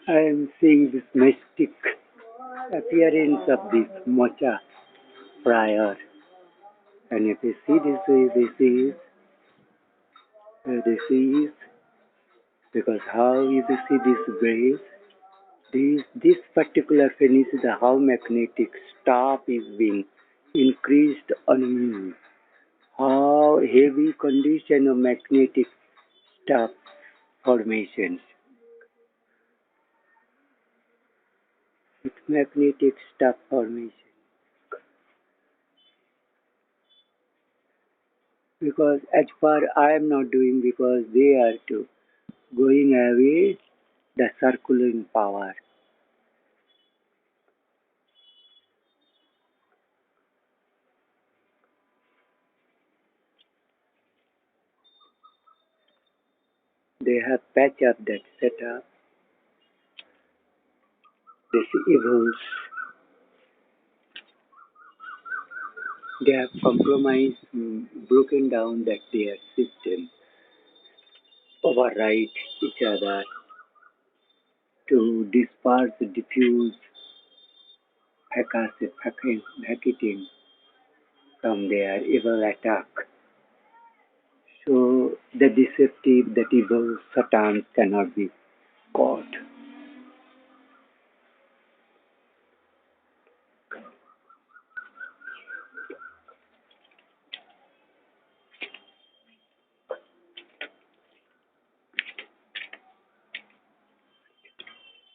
I am seeing this mystic appearance of this mocha prior, and if you see this is because how you see this grace, this particular finish is how magnetic staff is being increased on me, how heavy condition of magnetic staff formations. With magnetic staff formation. Because as far I am not doing because they are too going away the circulating power. They have patched up that setup. These evils, they have compromised, broken down that their system, override each other to disperse, diffuse, hacketing from their evil attack. So the deceptive, that evil Satan cannot be caught.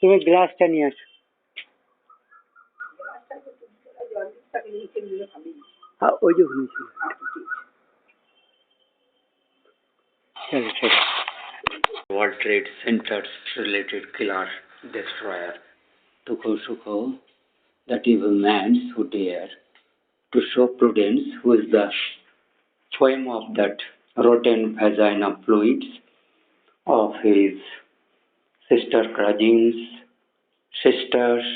তুমি গ্লাসটা নিয়ে আসো। হ্যাঁ ওই যে ওখানে ছিল। World Trade Center's related killer destroyer Tukho, that evil man who dare to show prudence, who is the poem of that rotten vagina fluids of his sister cousins, sisters,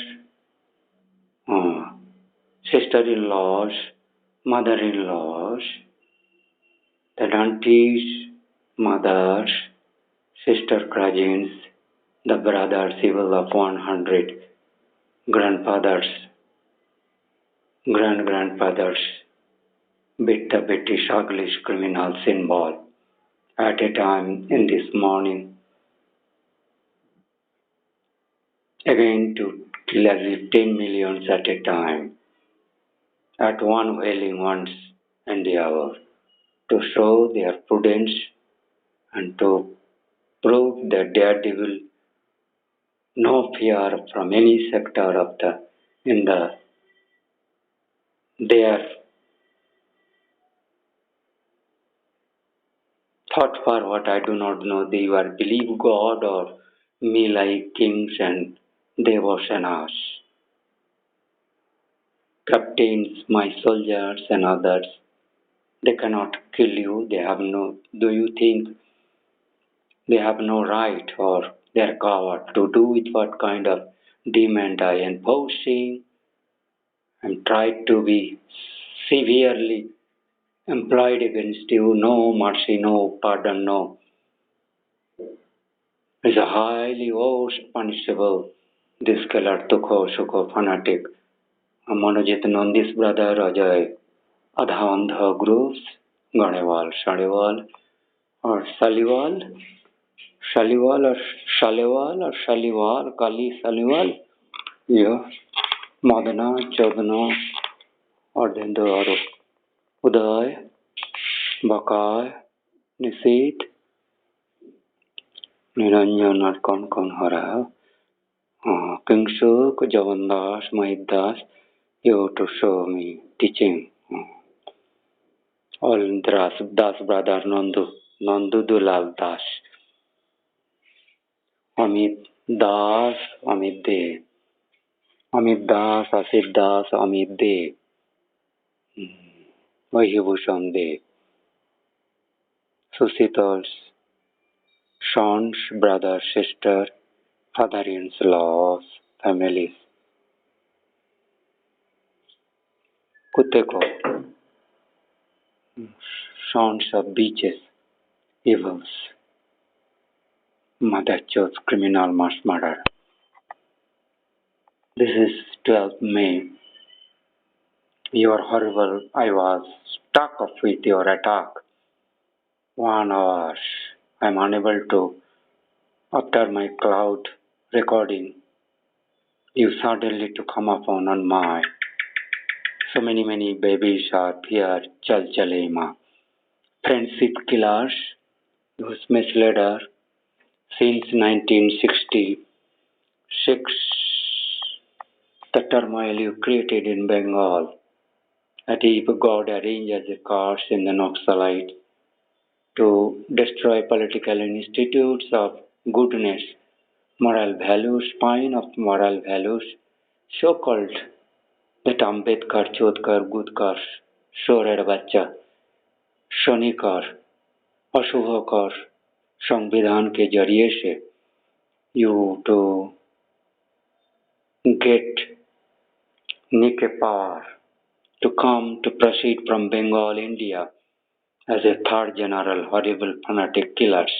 sister-in-laws, mother-in-laws, the aunties, mothers, sister cousins, the brothers, evil of 100, grandfathers, grandfathers, beat the British ugly criminal symbol at a time in this morning. Again to live 10 millions at a time, at one wailing once in the hour, to show their prudence and to prove that daredevil no fear from any sector of their thought for what I do not know. They were believe God or me like kings and devotioners. Captains, my soldiers and others, they cannot kill you. They have no, do you think they have no right or their coward to do with what kind of demand I enforcing and tried to be severely employed against you? No mercy, no pardon, no. Is a highly worst punishable, this killer Tukho fanatic. Manojit Nandis brother Ajay Adhandha groups, Ganewal, Shadewal, or Saliwal, Kali Saliwal, yeah, Madana, Chodana, or then the other Uday, Bakai, Nisit, Niranjan और कौन कौन हो रहा है? Kingsuk, Javandas, Mahidas, you to show me teaching. All Das brother Nandu Dulal Das, Amit Das, Amit De, Amit Das, Asid Das, Amit De, Vahibhushan De, Susitals, sons, brother, sister, father-in-laws, families. Kuteko, sons of beaches, evils, mother chose criminal mass murder. This is 12th May. You are horrible. I was stuck up with your attack. 1 hour. I am unable to. After my cloud recording, you suddenly to come upon on my. So many babies are here. Chal Chalema. Friendship killers. Whose misled her since 1966. The turmoil you created in Bengal. That if God arranges the cards in the Naxalite to destroy political institutes of goodness, moral values, spine of moral values, so-called that Ambedkar, Chodkar, Gudkar, Shorer Bacha, Shonikar, अशुभकर संविधान के जरिए से you to get Nike power to come to proceed from Bengal, India as a third general, horrible fanatic killers.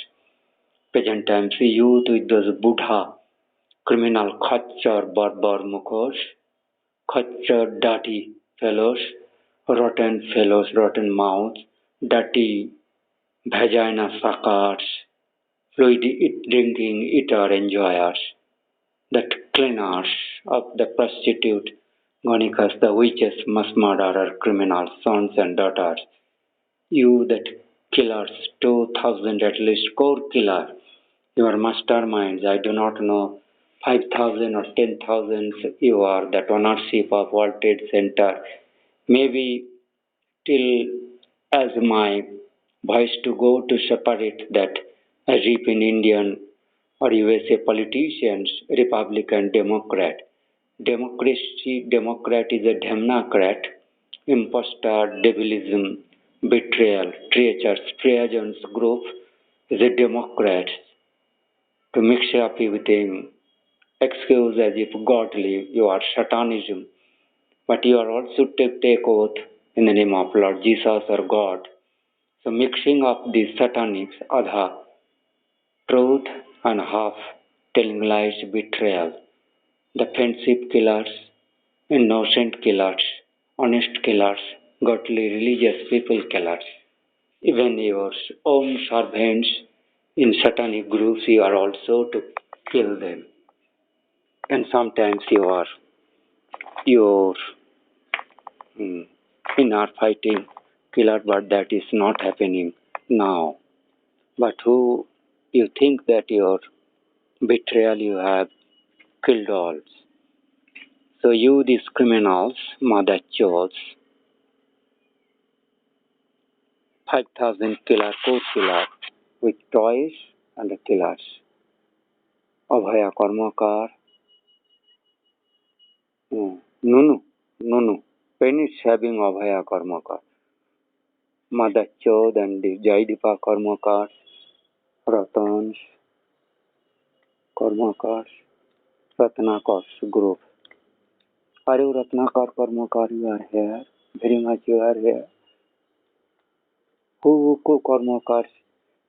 Present times youth with those Buddha, criminal Khachar, Barbar Mukhos, Khachar, dirty fellows, rotten mouths, dirty vagina suckers, fluid drinking eater enjoyers, that cleaners of the prostitute, Gonikas, the witches, mass murderer, criminals, sons and daughters, you that killers, 2,000 at least core killer, you are masterminds, I do not know, 5,000 or 10,000 you are that ownership of World Trade Center, maybe till as my voice to go to separate that as if in Indian or USA politicians, Republican, Democrat. Democrat is a democrat, impostor, devilism, betrayal, treacherous, treasons group is a Democrat to mix up with him, excuse as if godly, you are satanism, but you are also to take oath in the name of Lord Jesus or God. So mixing up these satanics, adha, truth and half telling lies, betrayal, the friendship killers, innocent killers, honest killers, godly religious people killers. Even your own servants in satanic groups, you are also to kill them. And sometimes your inner fighting killer, but that is not happening now. But who you think that your betrayal you have killed all. So you these criminals, mother chose 5,000 killer, co-killer with toys and the killers. Abhaya Karmakar, Nunu, penis having Abhaya Karmakar. Mother Chod and the Jaidipa Karmakar, Ratans, Karmakar, Ratnakars group. Are you Ratnakar Karmakar? You are here. Very much you are here. Who Karmakars?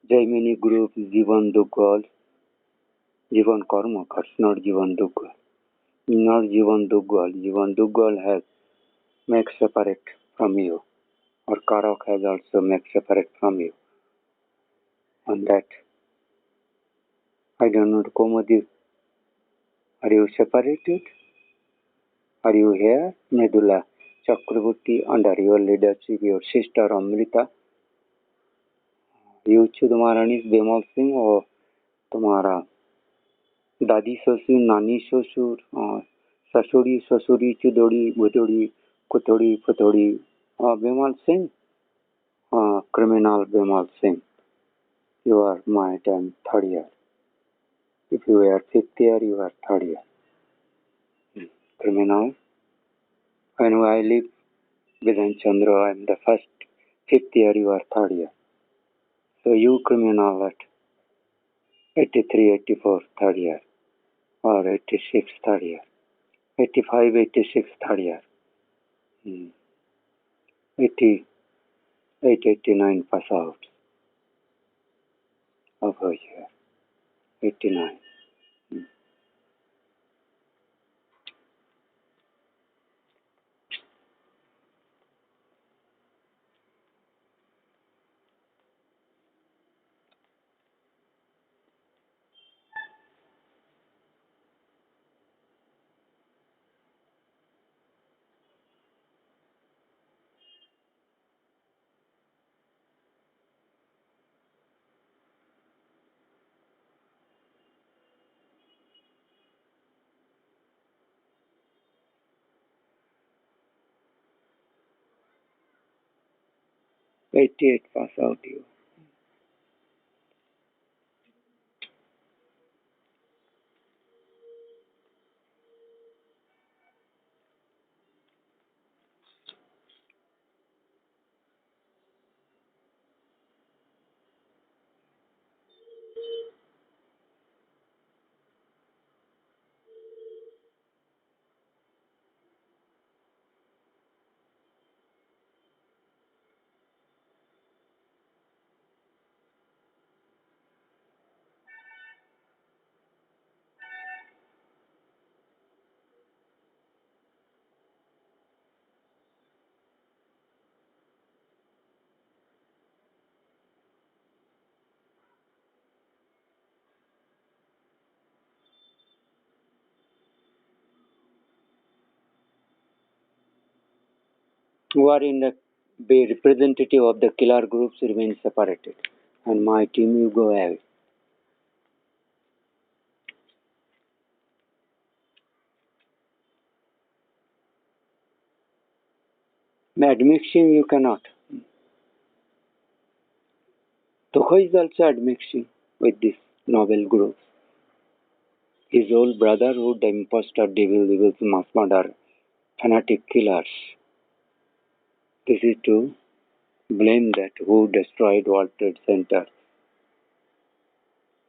Jaimini group, Jivan Duggal. Jivan Karmakars, not Jivan Duggal. Not Jivan Duggal. Jivan Duggal has make separate from you. Or Karak has also make separate from you. On that, I don't know, Komodi, are you separated? Are you here? Medula Chakravarti under your leadership, your sister Amrita. You Chudamarani's Demal Singh or तुम्हारा दादी ससुर, नानी ससुर, ससुरी ससुरी, चुदोड़ी बुदोड़ी, कुतोड़ी फुतोड़ी, Bimal Singh, criminal Bimal Singh. You are my time third year. If you are fifth year, you are third year. Criminal. When I live with Chandra, I am the first, fifth year, you are third year. So you criminal at 83, 84, third year, or 86, third year, 85, 86, third year, 88, 89 pass out over here, 89. 88 pass out you. Who are in the be representative of the killer groups remain separated, and my team you go away. Admixing you cannot. Toko is also admixing with this novel group. His old brotherhood, the impostor, devils, mass murder, fanatic killers. This is to blame that who destroyed World Trade Center.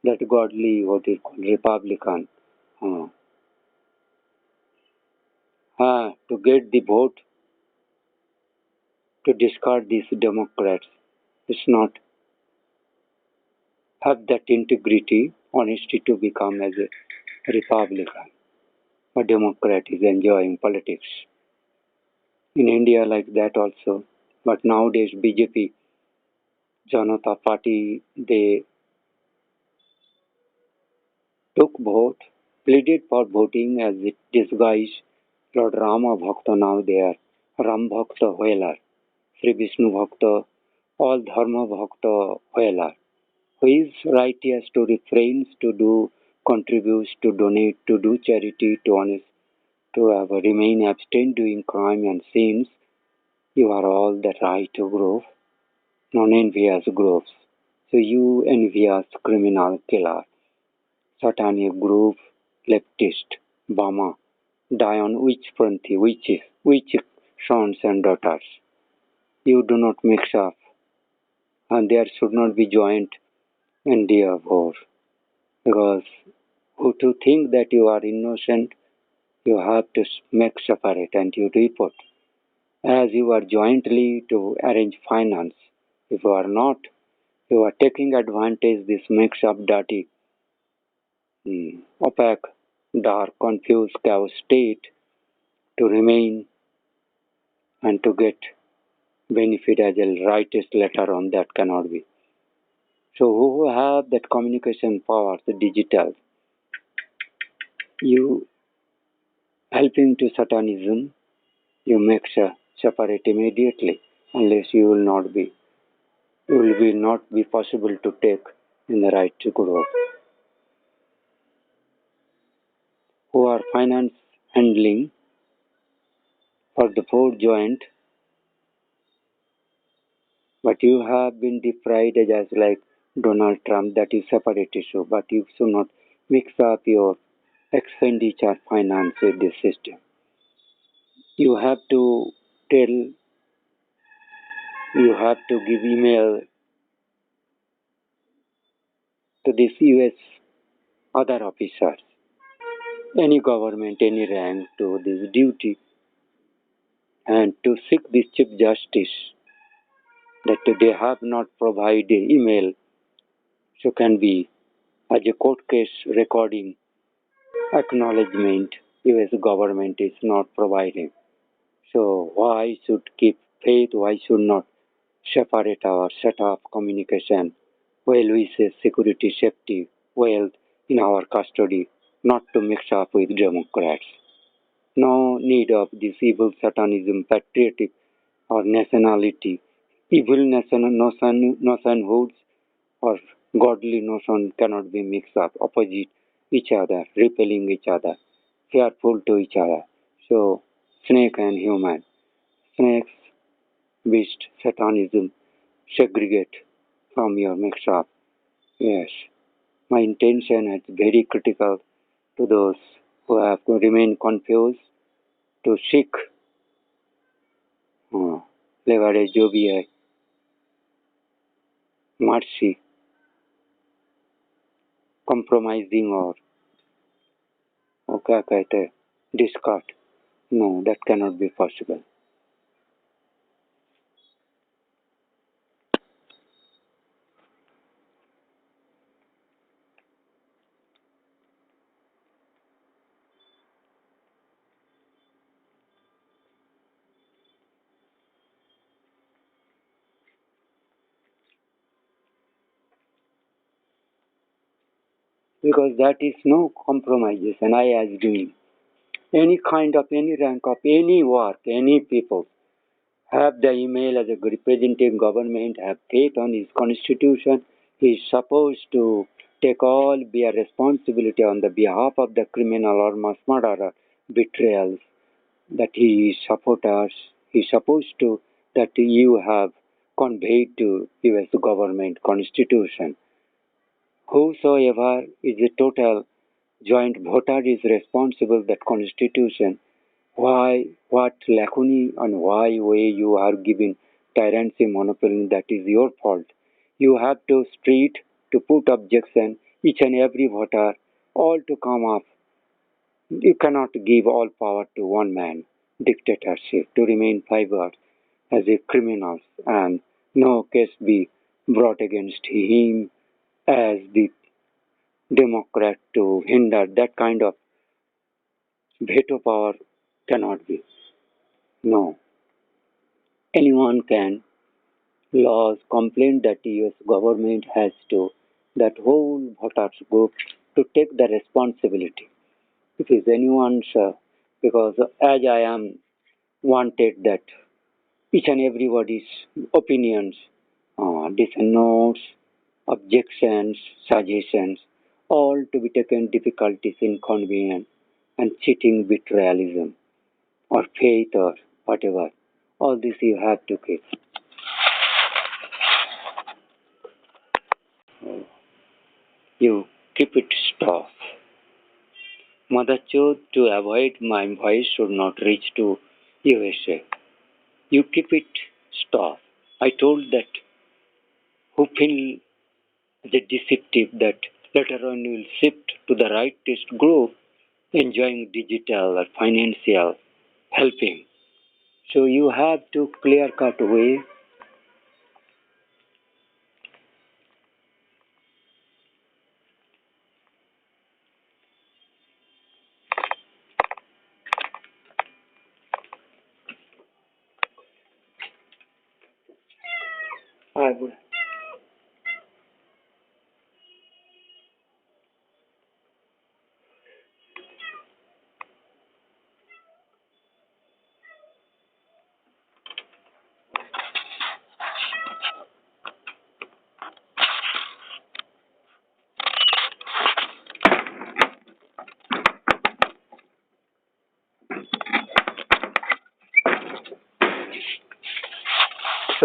That godly, what is called Republican. To get the vote, to discard these Democrats. It's not have that integrity, honesty to become as a Republican. A Democrat is enjoying politics. In India like that also. But nowadays BJP, Janata Party, they took vote, pleaded for voting as it disguised Lord Rama Bhakta, now they are Ram Bhakta Whaler, Sri Vishnu Bhakta, all Dharma Bhakta Whaler. Who is righteous to refrain, to do, contribute, to donate, to do charity, to honest, to remain abstain doing crime and sins. You are all the right group, non-envious groups. So you envious criminal killer, satanic group, leftist, Bama, die on which frontier, which sons and daughters. You do not mix up, and there should not be joint India war. Because to think that you are innocent, you have to make separate and you report. As you are jointly to arrange finance. If you are not, you are taking advantage this mix up dirty, opaque, dark, confused, chaos state to remain and to get benefit as a rightest later on that cannot be. So who have that communication power, the digital, you helping to satanism, you make separate immediately unless you will not be possible to take in the right group. who are finance handling for the four joint, but you have been deprived as like Donald Trump, that is separate issue, but you should not mix up your expenditure finance with this system. You have to tell, you have to give email to this US other officers, any government, any rank, to this duty, and to seek this Chief Justice that they have not provided email, so can be as a court case recording acknowledgement US government is not providing. So why should keep faith? Why should not separate our set of communication? Well, we say security, safety, wealth in our custody, not to mix up with Democrats. No need of this evil satanism, patriotic or nationality. Evil nationhoods or godly notion cannot be mixed up, opposite each other, repelling each other, fearful to each other. So, snake and human, snakes, beast, satanism, segregate from your mix up. Yes, my intention is very critical to those who have remained confused to seek leverage जो भी है mercy, compromising or क्या कहते हैं discard. No, that cannot be possible. Because that is no compromises, and I as doing any kind of any rank of any work, any people have the email as a representative government, have faith on his constitution. He is supposed to take all bear responsibility on the behalf of the criminal or mass murderer betrayals that he is supporters. He is supposed to that you have conveyed to US government constitution. Whosoever is a total joint voter is responsible that constitution. Why, what lacunae and why way you are giving tyranny monopoly, that is your fault. You have to street to put objection, each and every voter, all to come up. You cannot give all power to one man, dictatorship, to remain favored as a criminal and no case be brought against him as the Democrat to hinder that kind of veto power cannot be. No. Anyone can laws complain that US government has to that whole voters group to take the responsibility. If is anyone's because as I am wanted that each and everybody's opinions, notes, objections, suggestions, all to be taken difficulties, inconvenience, and cheating, betrayalism, or faith, or whatever. All this you have to keep. You keep it stop. Mother chose to avoid my voice should not reach to USA. You keep it stop. I told that who feel the deceptive that later on you will shift to the rightist group enjoying digital or financial helping. So you have to clear cut way. I would.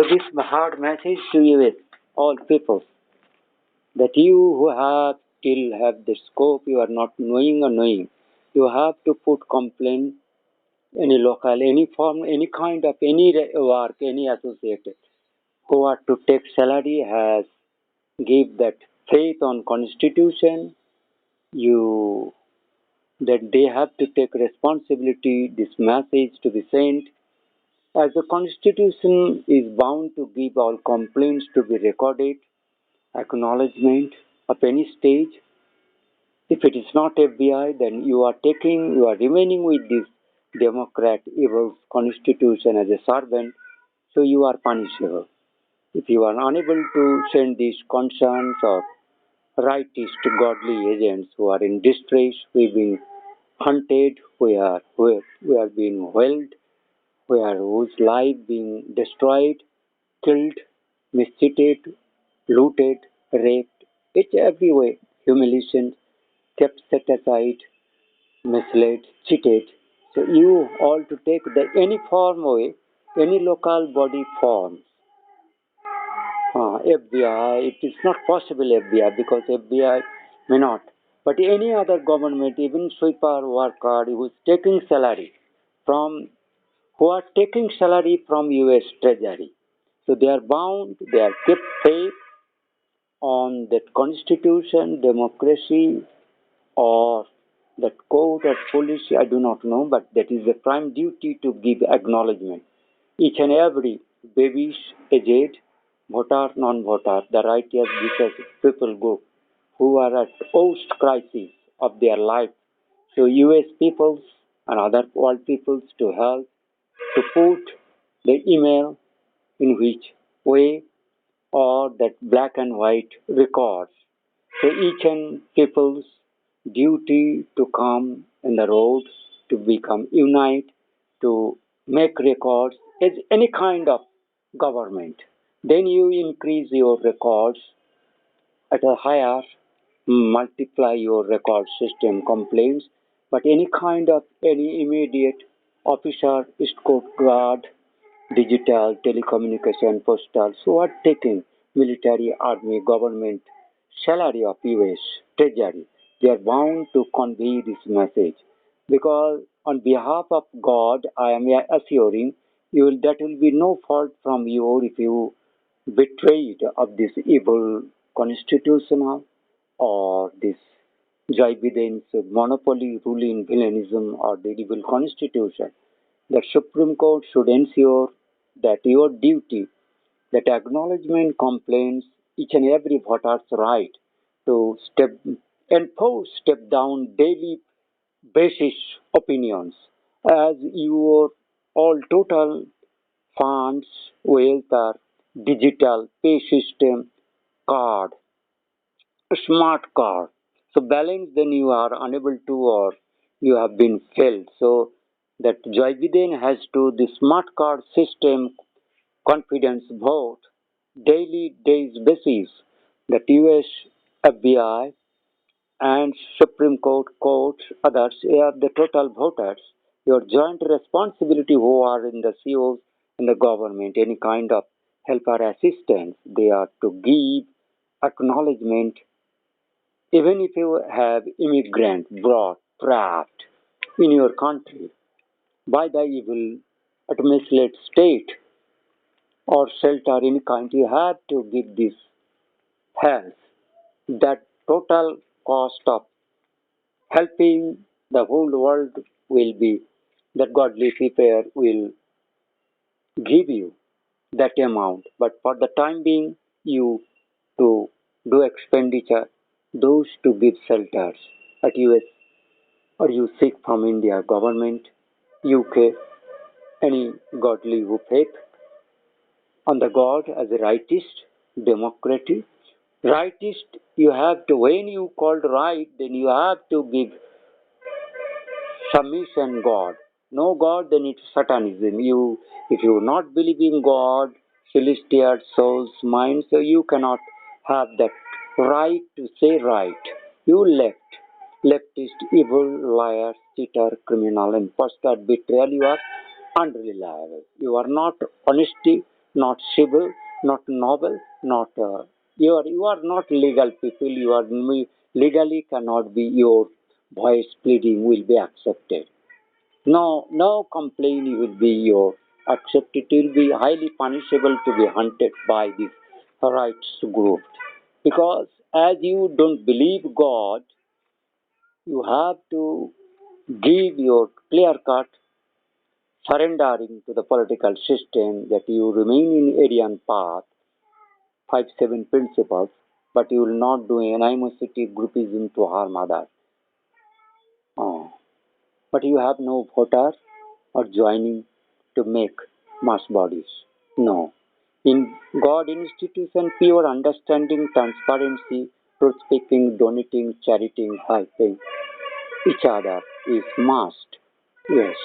So this hard message to you is all people that you who have still have the scope, you are not knowing or knowing, you have to put complaint any local, any form, any kind of any work, any associated who are to take salary has give that faith on constitution, you that they have to take responsibility, this message to be sent. As the constitution is bound to give all complaints to be recorded, acknowledgement of any stage. If it is not FBI, then you are remaining with this Democrat evil constitution as a servant, so you are punishable. If you are unable to send these concerns or rightist godly agents who are in distress, who have been hunted, who have been held, whose life being destroyed, killed, mistreated, looted, raped, it's every way, humiliation, kept set aside, misled, cheated. So you all to take the any form way, any local body forms. FBI, it is not possible FBI because FBI may not. But any other government, even sweeper worker who is taking salary from, who are taking salary from US Treasury. So they are bound, they are kept faith on that constitution, democracy, or that court or police, I do not know, but that is the prime duty to give acknowledgement. Each and every babies, aged, voter, non-voter, the righteous Jesus people group who are at post crisis of their life. So US peoples and other world peoples to help to put the email in which way or that black and white records. So each and people's duty to come in the road, to become unite, to make records as any kind of government. Then you increase your records at a higher, multiply your record system complaints, but any kind of any immediate officer, escort guard, digital, telecommunication, postal, so are taking military, army, government, salary of US, treasury. They are bound to convey this message. Because on behalf of God, I am assuring you will, that will be no fault from you if you betrayed of this evil constitutional or this Joy Biden's monopoly ruling villainism or the evil constitution. The Supreme Court should ensure that your duty, that acknowledgement complains each and every voter's right to enforce step down daily basis opinions as your all total funds, wealth are digital pay system card, smart card. So balance then you are unable to or you have been failed. So that Joy Biden has to the smart card system confidence vote daily days basis that US FBI and Supreme Court courts others are the total voters. Your joint responsibility who are in the COs in the government, any kind of help or assistance, they are to give acknowledgement even if you have immigrants brought, trapped in your country by the evil administrative state or shelter any kind, you have to give this help. That total cost of helping the whole world will be that godly people will give you that amount. But for the time being, you to do expenditure, those to give shelters at US or you seek from India government, UK, any godly who faith on the God as a rightist, democratic. Rightist, you have to, when you called right, then you have to give submission God. No God, then it's satanism. If you not believe in God, celestial souls, mind, so you cannot have that right to say right. You left. Leftist, evil, liar, cheater, criminal, impostor, betrayal, you are unreliable. You are not honesty, not civil, not noble, not you are not legal people. You are legally cannot be your voice pleading will be accepted. No complaint will be your accepted. It will be highly punishable to be hunted by this rights group because as you don't believe God, you have to give your clear cut surrendering to the political system that you remain in Aryan path, 5-7 principles, but you will not do animosity groupism to harm others. Oh. But you have no voter or joining to make mass bodies. No. In God institution, pure understanding, transparency, truth speaking, donating, charity, helping each other is must. Yes.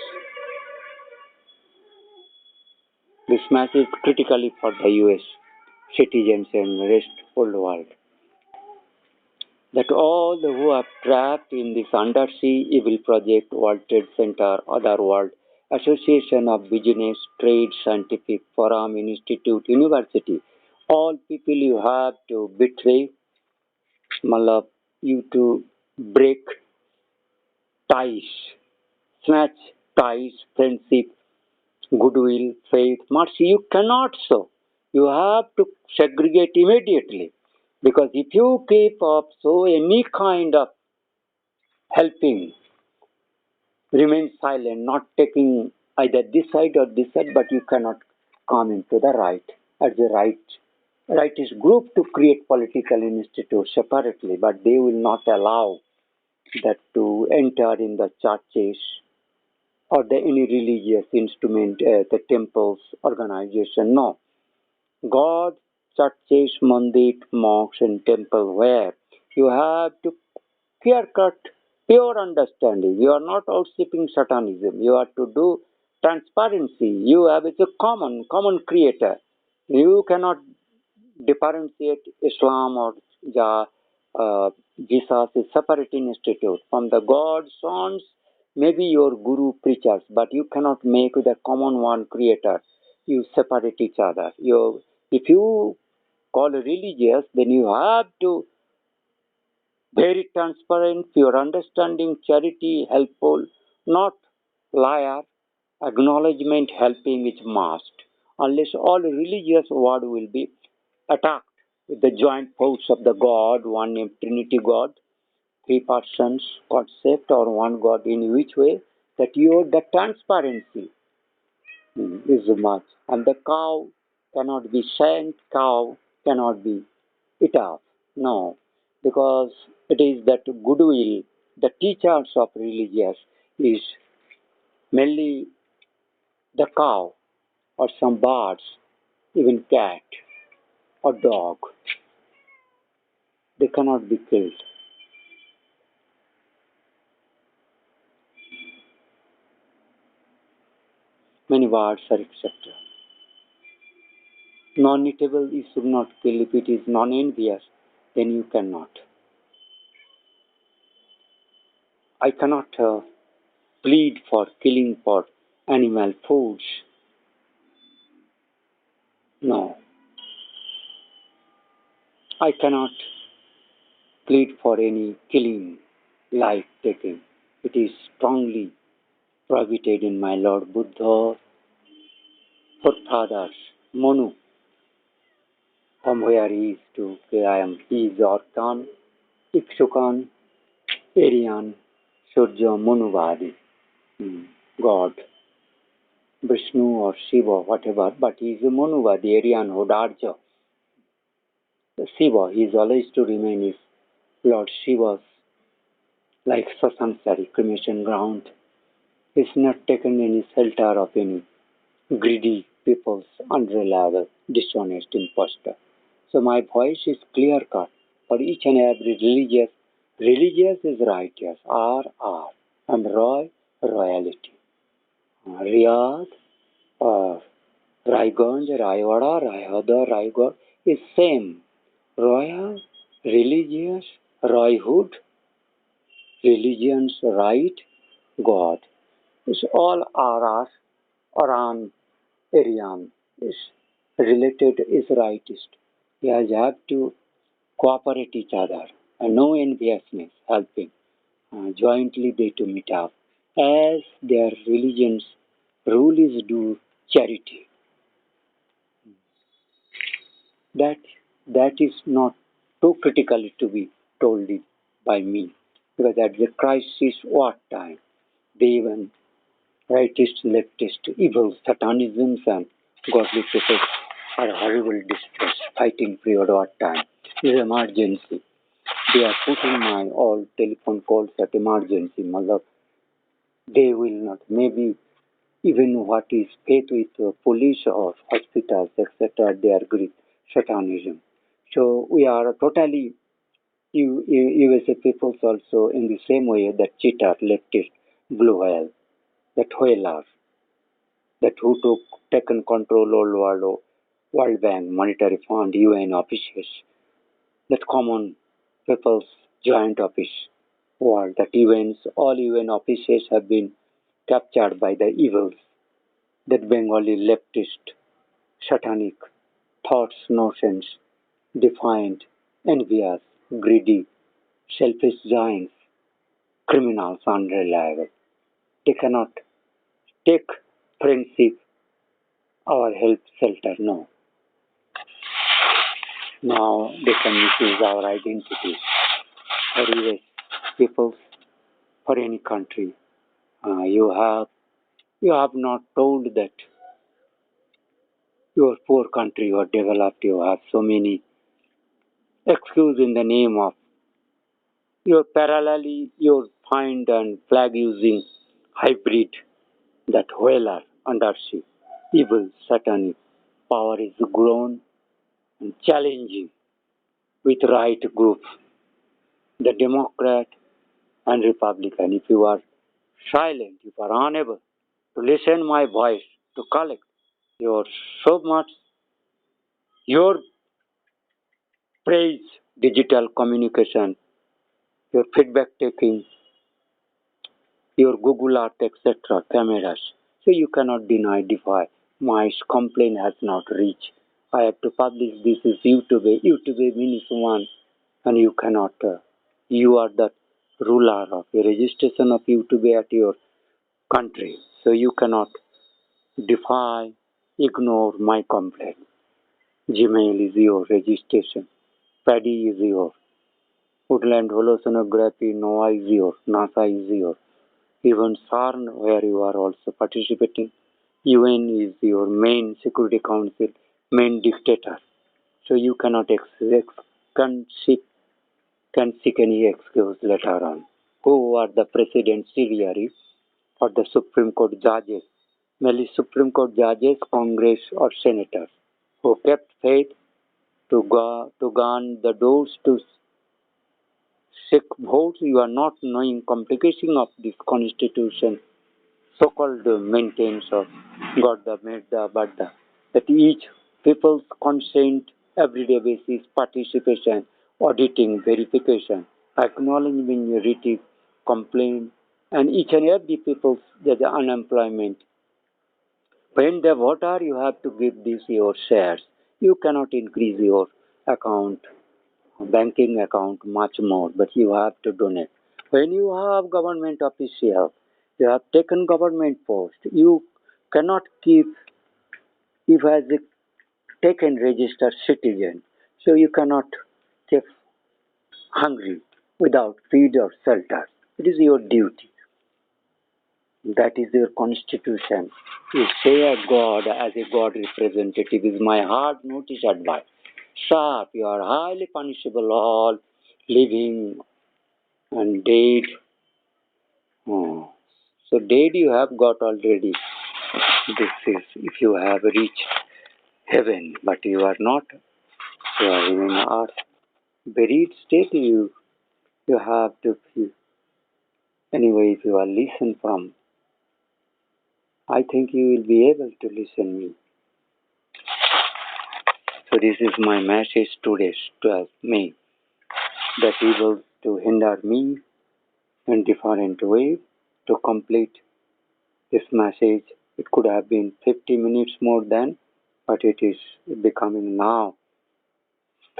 This match is critically for the US citizens and rest whole world. That all who are trapped in this undersea evil project, World Trade Center, Other World, Association of Business, Trade, Scientific, Forum, Institute, University, all people you have to betray, malab, you to break ties, snatch ties, friendship, goodwill, faith, mercy. You cannot so. You have to segregate immediately. Because if you keep up so any kind of helping, remain silent, not taking either this side or this side, but you cannot come into the right. At the right is group to create political institutes separately, but they will not allow that to enter in the churches or the any religious instrument, the temples, organization. No, God, churches, mandir, mosques, and temple where you have to clear cut, pure understanding. You are not outstepping satanism. You are to do transparency. You have it's a common creator. You cannot differentiate Islam or Ja, Jesus is separate institute from the God sons. Maybe your guru preachers, but you cannot make the common one creator. You separate each other. If you call religious, then you have to very transparent, pure understanding, charity, helpful, not liar, acknowledgement, helping is must. Unless all religious word will be attacked with the joint force of the God, one named Trinity God, three persons concept or one God in which way that the transparency is much. And the cow cannot be sent, cow cannot be it off. No, because it is that goodwill, the teachers of religious is mainly the cow or some birds, even cat or dog. They cannot be killed. Many birds are accepted. Non-eatable you should not kill. If it is non-envious, then you cannot. I cannot plead for killing for animal foods. No, I cannot plead for any killing, life taking. It is strongly prohibited in my Lord Buddha forefathers, Manu, from where he is to where I am. He is Orkan, Iksukan, Aryan, Surya, Manuvadi, God, Vishnu or Shiva, whatever, but he is a Manuvadi, Aryan, Hodarja. Shiva, he is always to remain is Lord Shiva's like Sasansari, cremation ground. He is not taken any shelter of any greedy people's unreliable, dishonest impostor. So my voice is clear cut for each and every religious. Religious is righteous, R, and Roy, royalty. Riyadh, or Raiganj, Raiwada, Raihada, Raigad is same. Royal, religious, Royhood, religion's right, God. It's all RR, Aran, Aryan. Is related is rightist. We have to cooperate each other and no enviousness helping. Jointly they to meet up. As their religion's rule is do charity. That that is not too critically to be told it by me. Because at the crisis what time they even rightist, leftist, evil, satanisms and godly people are horrible distress, fighting period what time. Is emergency. They are putting my all telephone calls at emergency. Mother, they will not. Maybe even what is faith with police or hospitals, etc., they are Greek satanism. So we are totally USA peoples also in the same way that cheater, leftist, blue whale, that whalers, that who took taken control all World Bank, Monetary Fund, UN offices, that common people's joint office world, that events, all UN offices have been captured by the evils, that Bengali leftist, satanic thoughts, notions, defiant, envious, greedy, selfish giants, criminals, unreliable. They cannot take friendship or help shelter, no. Now they can misuse our identity or even people for any country. You have not told that your poor country you are developed, you have so many excuse in the name of your parallelly your find and flag using hybrid that whaler undersea evil satanic power is grown and challenging with right group the Democrat and Republican. If you are silent, if you are unable to listen my voice, to collect your so much your praise, digital communication, your feedback taking, your Google Earth, etc., cameras. So you cannot deny, defy. My complaint has not reached. I have to publish this is YouTube. YouTube means one, and you cannot. You are the ruler of the registration of YouTube at your country. So you cannot defy, ignore my complaint. Gmail is your registration. Paddy is your. Woodland Holosonography, NOAA is your. NASA is your. Even CERN, where you are also participating. UN is your main Security Council, main dictator. So you cannot can seek any excuse later on. Who are the president, Syriari, or the Supreme Court judges, mainly Supreme Court judges, Congress, or senators, who kept faith to gun the doors to seek votes. You are not knowing complication of this constitution, so-called maintenance of God the made the but the that each people's consent, everyday basis, participation, auditing, verification, acknowledgement, narrative, complaint, and each and every people's the unemployment. When the voter, you have to give this your shares. You cannot increase your account, banking account much more, but you have to donate. When you have government official, you have taken government post, you cannot keep if as a taken registered citizen. So you cannot keep hungry without feed or shelter. It is your duty. That is your constitution. You say a God as a God representative is my hard notice advice. Sharp, you are highly punishable, all living and dead. Oh. So dead you have got already. This is if you have reached heaven, but you are not. You are in earth. Buried state you have to feel. Anyway, if you are listen from, I think you will be able to listen me. So this is my message today to me. That evil to hinder me in different way to complete this message. It could have been 50 minutes more than, but it is becoming now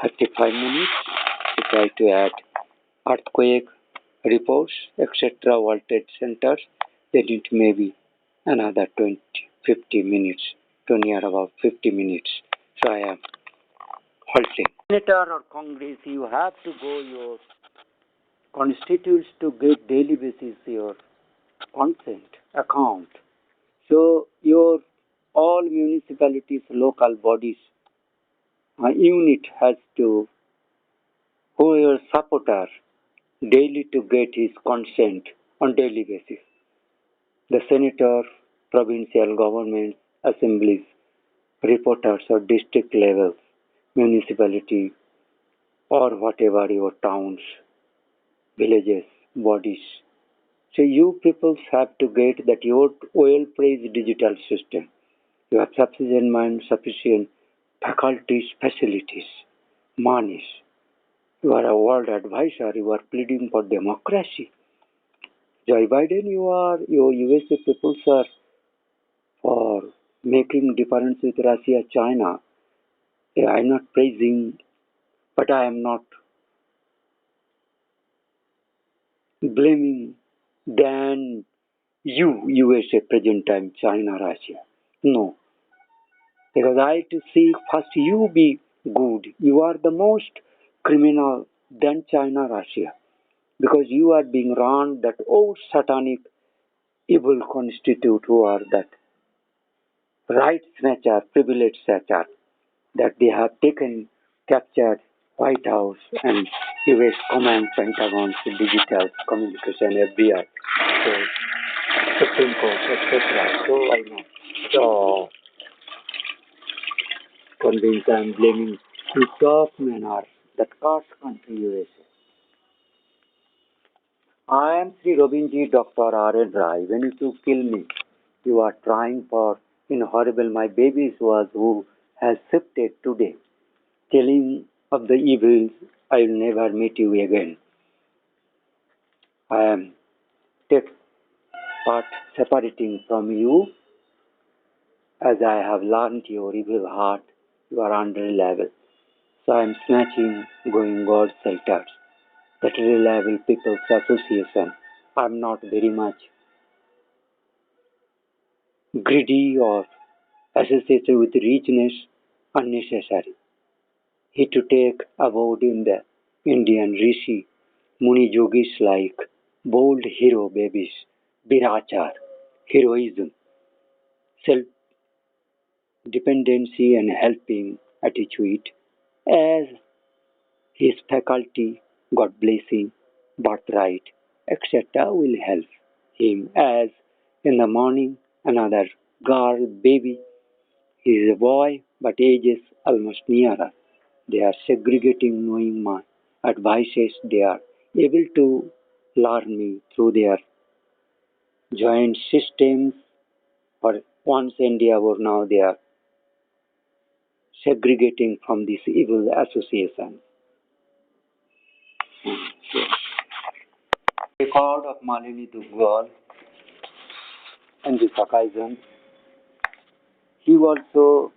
35 minutes. We try to add earthquake reports, etc. World Trade Centers. Then it may be another 20, 50 minutes to near about 50 minutes. So I am halting. Senator or Congress, you have to go your constitutes to get daily basis your consent account. So your all municipalities, local bodies, unit has to who your supporter daily to get his consent on daily basis. The senator, provincial governments, assemblies, reporters or district levels, municipality or whatever your towns, villages, bodies. So you people have to get that your well-praised digital system. You have sufficient mind, sufficient faculties, facilities, monies. You are a world advisor. You are pleading for democracy. Joe Biden, your USA people, sir, for making difference with Russia, China. Yeah, I'm not praising, but I am not blaming than you, USA, present time, China, Russia. No, because I to see first you be good. You are the most criminal than China, Russia, because you are being run that old satanic evil constitute who are that right snatcher, privileged snatcher, that they have taken, captured White House and US Command, Pentagon, Digital Communication, FBI, so Supreme Court, etc. So I know. So convinced I am blaming the top men are that cost country USA. I am SriRobinji, Dr. R.N. Rai. When you kill me, you are trying for in horrible my babies was who has shifted today, telling of the evils I will never meet you again. I am take part separating from you as I have learned your evil heart, you are unreliable. So I am snatching going God's shelters. That reliable people's association. I am not very much greedy or associated with richness unnecessary. He to take abode in the Indian rishi, Muni yogis like bold hero babies, birachar, heroism, self-dependency and helping attitude as his faculty, God blessing, birthright, etc. will help him as in the morning another girl, baby, he is a boy but age is almost nearer. They are segregating knowing my advices. They are able to learn me through their joint systems or once India or now they are segregating from this evil association. Record of Malini Dugwal on this occasion. He also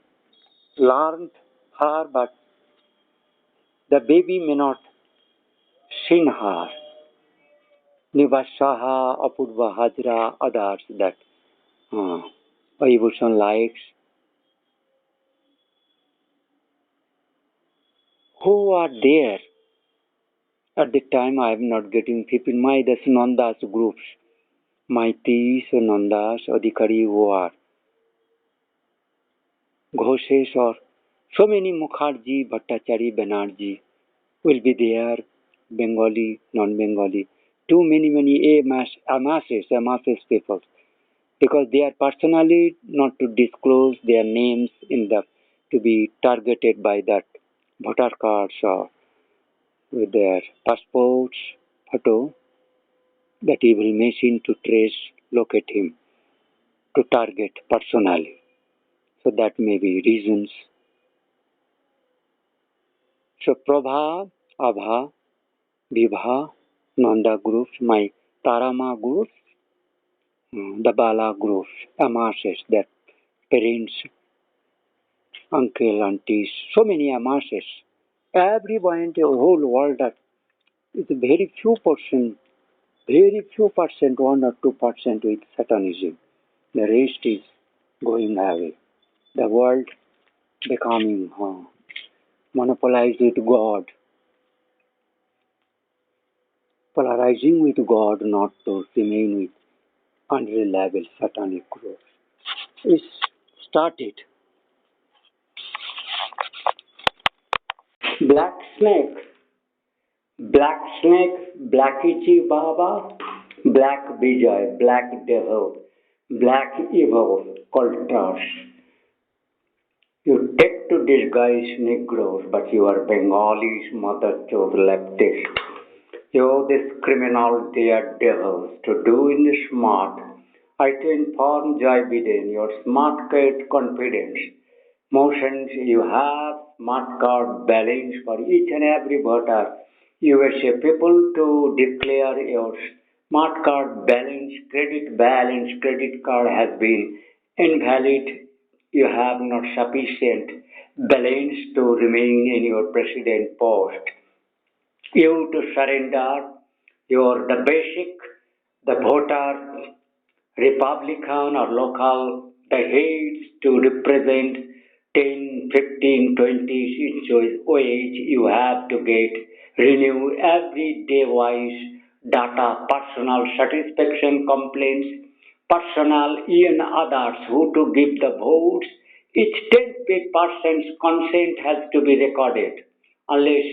learned her, but the baby may not sing her. Nivashaha, Apurva Hajra, others that Ayubushan likes. Who are there? At the time I am not getting people. My the Nandas groups, Maitis, Nandas, Adhikari who are Ghoshes or so many Mukherjee, Bhattacharya, Banerjee will be there, Bengali, non-Bengali, too many masses people, because they are personally not to disclose their names in the to be targeted by that voter cards or with their passports, photo, that evil machine to trace, locate him, to target personally. So that may be reasons. So Prabha, Abha, Vibha, Nanda groups, my Tarama groups, the Bala groups, Amasis, that parents uncle, aunties, so many masses. Everyone in the whole world is very few percent, 1 or 2% with Satanism. The rest is going away. The world becoming monopolized with God, polarizing with God, not to remain with unreliable satanic growth. It's started. Black snake, black itchy Baba, black Vijay, black devil, black evil, cultures. You take to disguise Negroes, but you are Bengalis, mother chose leftist. You this criminal, they are devils. To do in the smart, I to inform Jai Biden, your smart card confidence. Motions you have, smart card balance for each and every voter. USA people to declare your smart card balance, credit card has been invalid. You have not sufficient balance to remain in your president post. You to surrender your the basic, the voter, Republican or local, the heads to represent 10, 15, 20 inches age, you have to get renew every day wise data, personal satisfaction complaints, personal even others who to give the votes. Each 10% consent has to be recorded unless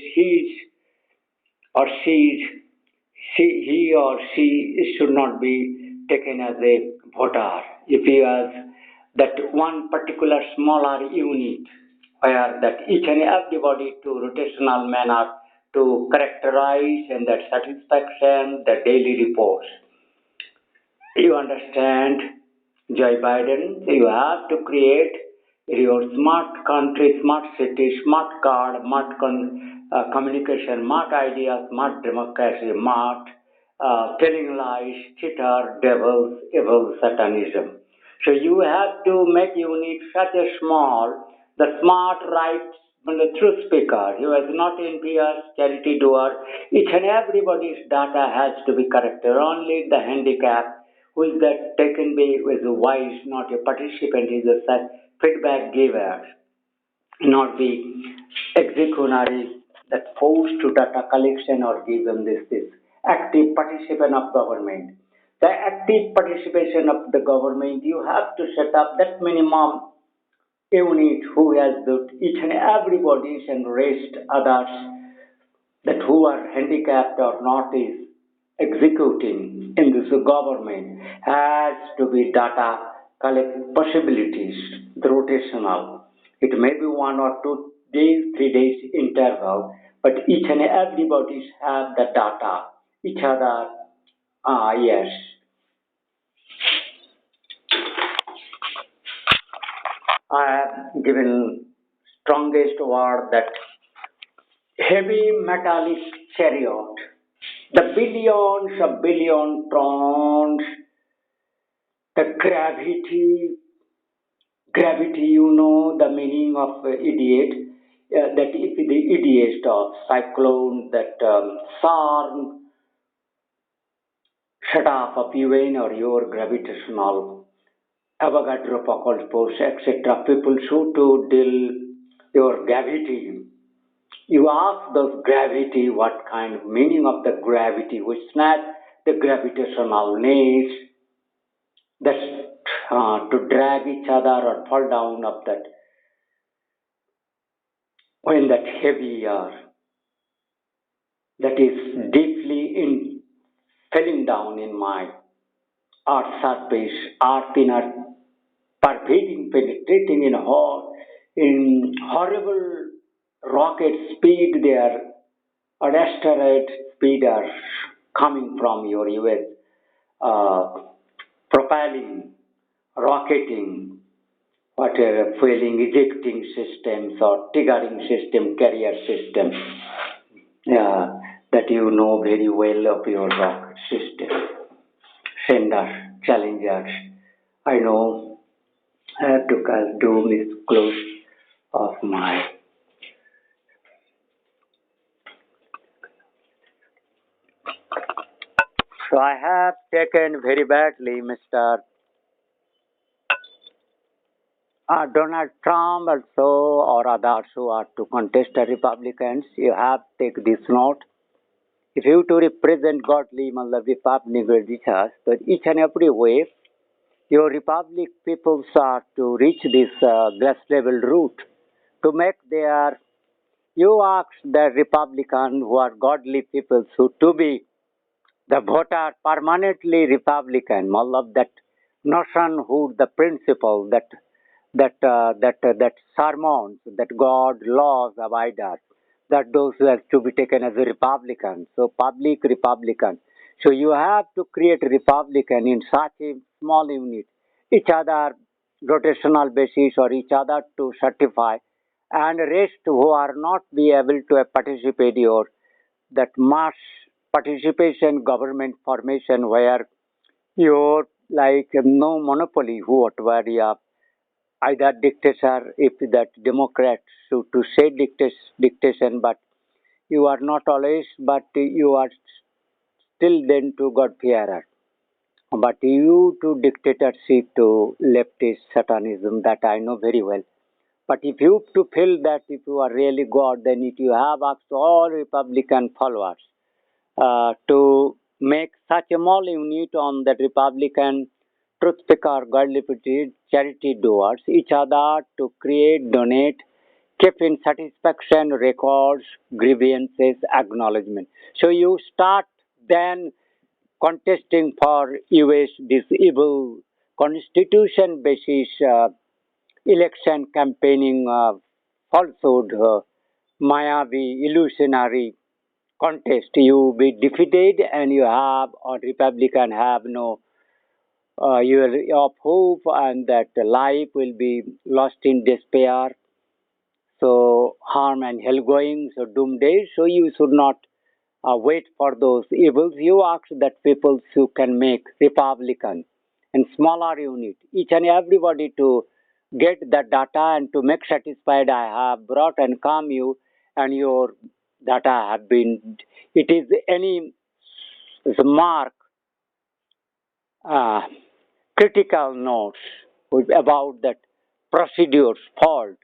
or he or she should not be taken as a voter. If he has that one particular smaller unit where that each and everybody to rotational manner to characterize and that satisfaction, the daily reports. You understand, Joe Biden, you have to create your smart country, smart city, smart card, smart communication, smart ideas, smart democracy, smart telling lies, cheater, devils, evil, satanism. So you have to make unit such a small, the smart right, the truth speaker, he was not envious, charity doer. Each and everybody's data has to be corrected. Only the handicap who is that taken be with a wise, not a participant, is a feedback giver, not the executionary that forced to data collection or give them this active participant of government. The active participation of the government, you have to set up that minimum unit who has the each and everybody's and rest others that who are handicapped or not is executing in this government has to be data collect possibilities, the rotational. It may be 1 or 2 days, 3 days interval, but each and everybody have the data, each other, yes. I have given strongest word that heavy metallic chariot, the billions of billion tons, the gravity, you know the meaning of idiot, that if the idiot of cyclone, that storm, shut off of UN or your gravitational Avogadro force, etc. People should to deal your gravity. You ask the gravity what kind of meaning of the gravity, which snap the gravitational needs that to drag each other or fall down of that when that heavy that is deeply in falling down in my earth surface, earth inner pervading, penetrating in horrible rocket speed there or asteroid speed are coming from your US propelling, rocketing, whatever fueling, ejecting systems or triggering system, carrier system. Yeah, that you know very well of your rocket system. Sender, challengers. I know I have to cast doom is close. of my. So I have taken very badly Mr. Donald Trump also or others who are to contest the Republicans. You have to take this note. If you to represent godly मतलब Republic religious, so each and every way, your Republic peoples are to reach this glass level route to make their. You ask the Republican who are godly people who to be the voter permanently Republican, matlab that notion who the principle that sermons that God laws abiders that those who have to be taken as a Republican, so public Republican. So you have to create a Republican in such a small unit, each other rotational basis or each other to certify, and rest who are not be able to participate your that mass participation government formation where you're like no monopoly whatever you have either dictator if that democrats to say dictation but you are not always but you are still then to god fearer but you to dictatorship to leftist satanism that I know very well but if you to feel that if you are really god then if you have asked all republican followers to make such a small unit on the Republican truth picker, godly charity doers, each other to create, donate, keep in satisfaction, records, grievances, acknowledgement. So you start then contesting for US this evil constitution basis election campaigning falsehood, Mayavi, illusionary contest. You be defeated and you have or Republican have no you of hope and that life will be lost in despair. So harm and hell going, so doom days. So you should not wait for those evils. You ask that people who can make Republican and smaller unit, each and everybody to get the data and to make satisfied I have brought and come you and your data have been, it is any mark uh, critical notes about that procedures fault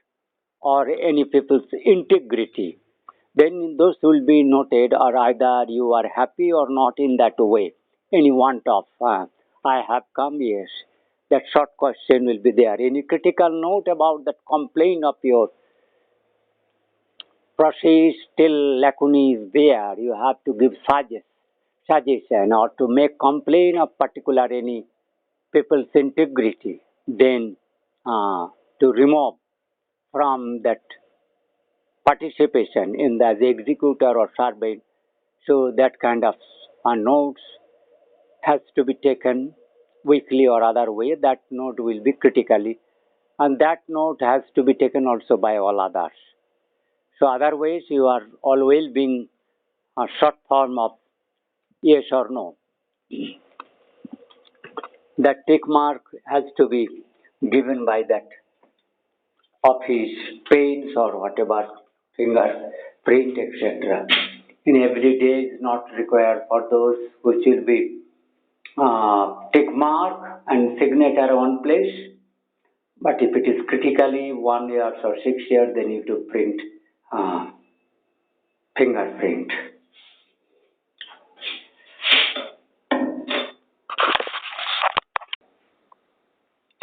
or any people's integrity, then those will be noted or either you are happy or not in that way. Any want of, I have come, yes. That short question will be there. Any critical note about that complaint of your process still lacuna is there. You have to give suggestion or to make complaint of particular any people's integrity. Then to remove from that participation in the, as executor or servant. So that kind of notes has to be taken weekly or other way. That note will be critically, and that note has to be taken also by all others. So otherwise you are always being a short form of yes or no. That tick mark has to be given by that of his pains or whatever finger print etc. In every day is not required for those which will be tick mark and signature one place. But if it is critically 1 year or 6 years, then you need to print uh, fingerprint.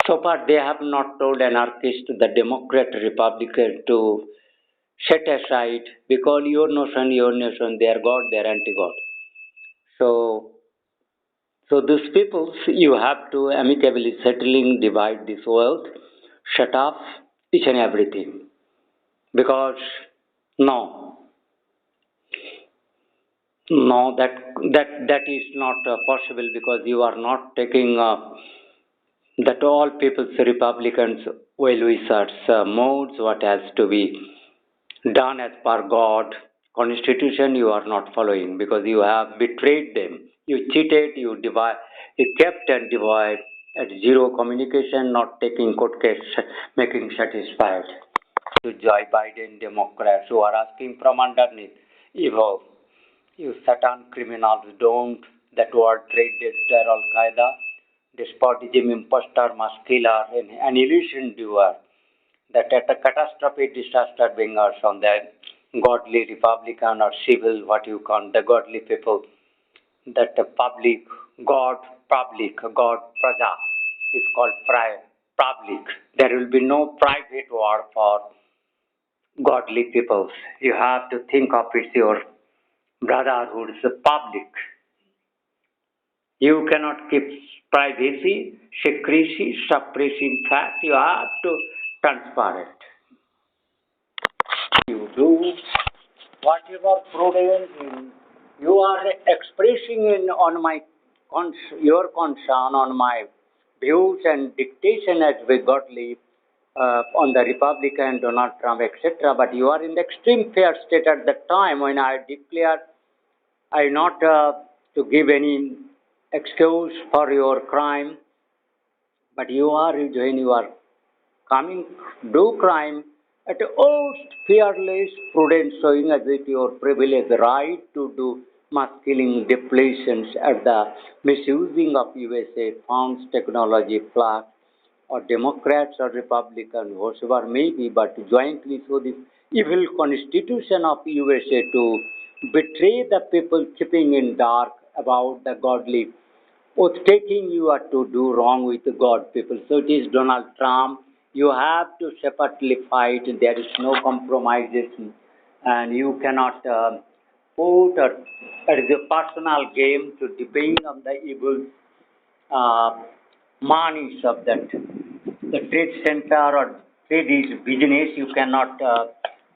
So far, they have not told anarchist, the Democrat, Republican to set aside because your notion, they are God, they are anti-God. So, so these peoples, you have to amicably settling, divide this wealth, shut off each and everything. Because no, no, that is not possible because you are not taking that all people's Republicans well wishers modes what has to be done as per God Constitution you are not following because you have betrayed them. You cheated, you kept and divide at zero communication, not taking court case, making satisfied. to Joe Biden Democrats who are asking from underneath, evolve. You Satan criminals don't. That word trade Al Qaeda, despotism, impostor, mass killer, an illusion doer. That at a catastrophic disaster bringers on the godly Republican or civil, what you call the godly people, that the public, God, Praja is called public. There will be no private word for godly peoples. You have to think of it your brotherhood is public. You cannot keep privacy, secrecy, suppressing fact. You have to transparent. You do whatever prudence you are expressing on my your concern on my views and dictation as we godly on the Republican, Donald Trump, etc. But you are in the extreme fear state at that time when I declare I not to give any excuse for your crime, but you are when you are coming do crime at most fearless prudence showing as it your privilege right to do mass killing depletions at the misusing of USA funds, technology, flag, or Democrats or Republicans, whatever may be, but jointly so this evil constitution of USA to betray the people keeping in dark about the godly oath taking you are to do wrong with God people. So it is Donald Trump. You have to separately fight. There is no compromises, and you cannot put it is a personal game to depend on the evil uh, monies of that. The trade center or trade is business. You cannot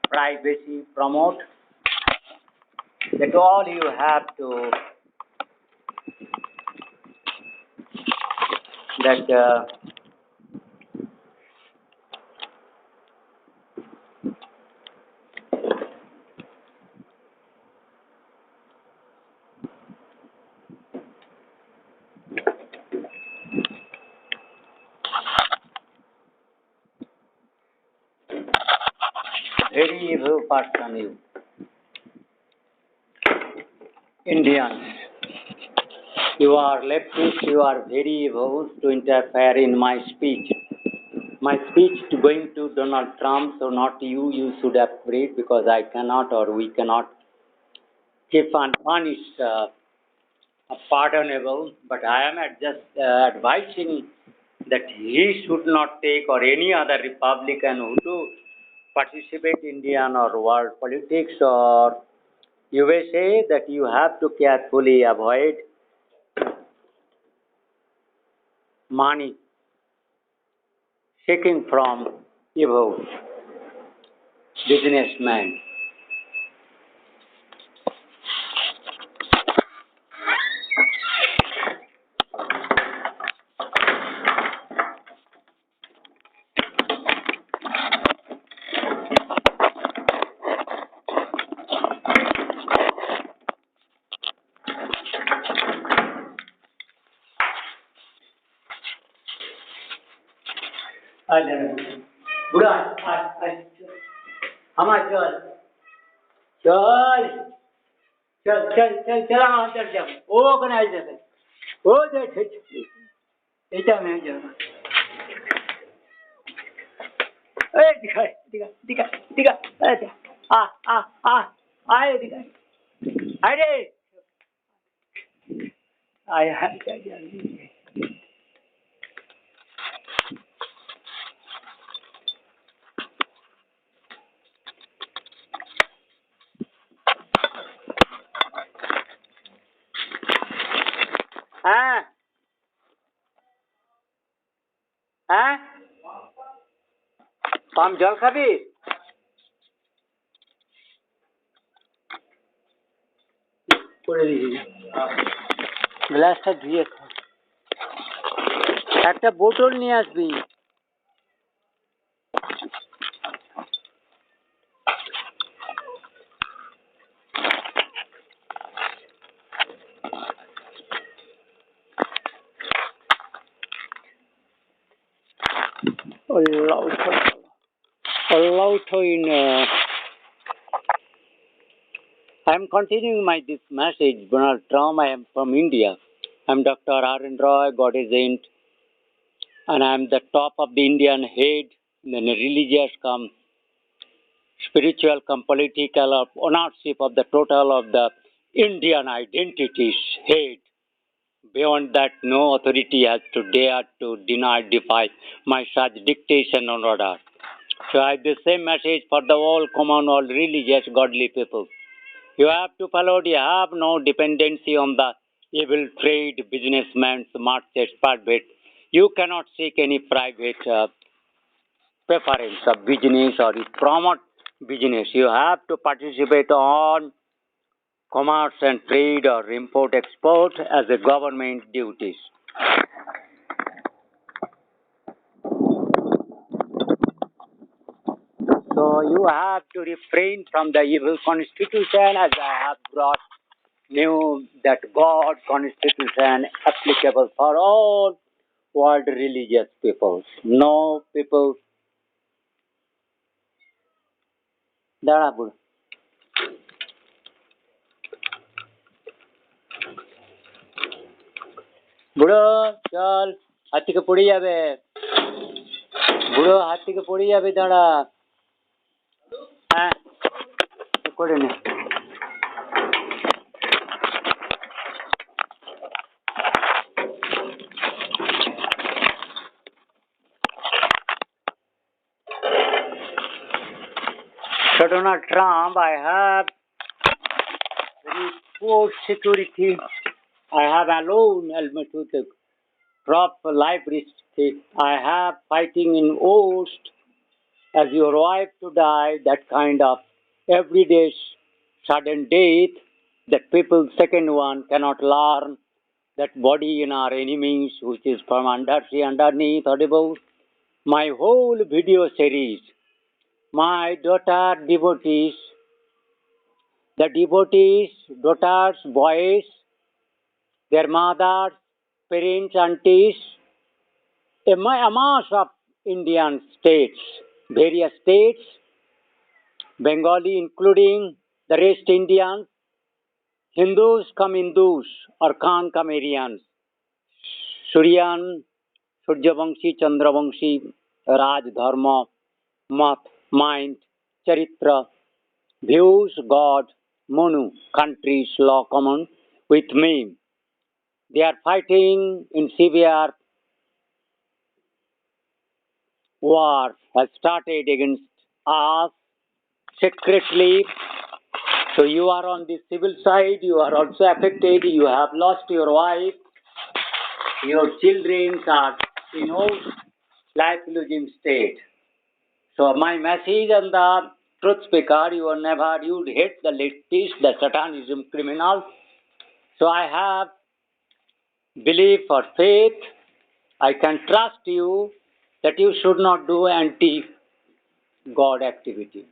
privacy promote. That all you have to that. Very evil person you. Indians. You are leftist, you are very evil to interfere in my speech. My speech to going to Donald Trump, so not you, you should have prayed because I cannot or we cannot keep unpunished, pardonable, but I am just advising that he should not take or any other Republican who do participate in Indian or world politics or USA that you have to carefully avoid money seeking from evil businessmen. बुढ़ा हमारा चल चल चल चल चला अंदर जा वो ऑर्गेनाइजर है वो देख ऐसा में जा ए दिखा दिखा दिखा दिखा ऐसे आ आए दिखा अरे आया क्या हाँ हाँ पाम जल खाबी গ্লাসটা ধুয়ে একটা বোতল নিয়ে আসবি Allowed in. I am continuing this message. Donald Trump. I am from India. I am Dr. R. N. Roy, God is in, and I am the top of the Indian head, the religious come spiritual come political of ownership of the total of the Indian identities head. Beyond that, no authority has to dare to deny, defy my such dictation or order. So I have the same message for the all common, all religious, godly people. You have to follow, you have no dependency on the evil trade, businessmen, merchants, private. You cannot seek any private preference of business or promote business. You have to participate on commerce and trade or import export as a government duties. So you have to refrain from the evil constitution as I have brought new that God constitution applicable for all world religious peoples. No people that are good. বুড়ো চল হাত থেকে পড়ে যাবে বুড়ো হাত থেকে পড়ে যাবে দাঁড়া হ্যাঁ করে নে So Donald Trump, I have report security. I have alone helmet with the crop life risk. I have fighting in host as your wife to die, that kind of everyday sudden death, that people, second one, cannot learn that body in our enemies, which is from underneath, audible. My whole video series, my daughter devotees, the devotees, daughters, boys, their mothers, parents, aunties, a mass of Indian states, various states, Bengali including the rest Indians, Hindus come Hindus or Khan come Aryans, Suryan, Suryavanshi, Chandravanshi, Raj, Dharma, Mat, Mind, Charitra, views, God, Monu, countries, law common with me. They are fighting in severe war has started against us secretly. So you are on the civil side, you are also affected, you have lost your wife, your children are in life losing state. So my message on the truth speaker, you hate the leftist, the satanism criminal. So I have belief or faith, I can trust you that you should not do anti-God activity.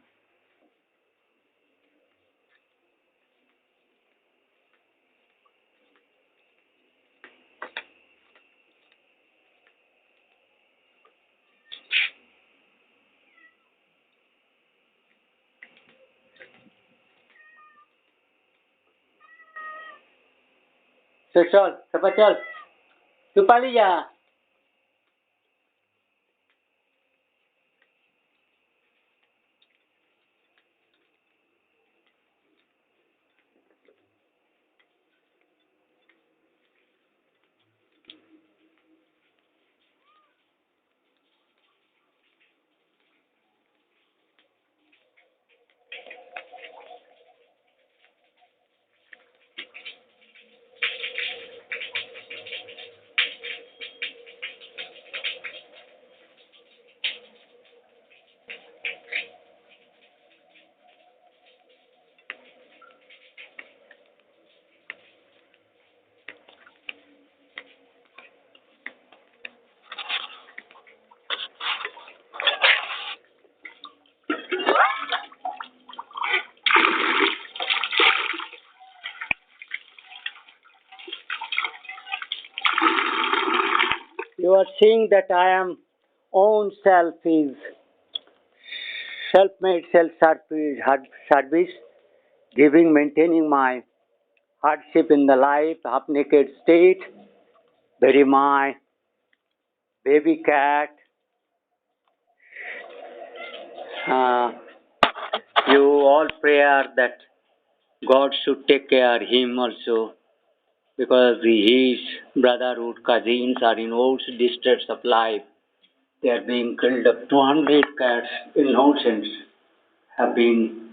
So चल, तू पाली जा. You are seeing that I am own self is self-made self-service, giving, maintaining my hardship in the life, half-naked state, bury my baby cat. Uh, you all pray that God should take care of him also, because his brotherhood cousins are in all distress of life. They are being killed. 200 cats, innocents, have been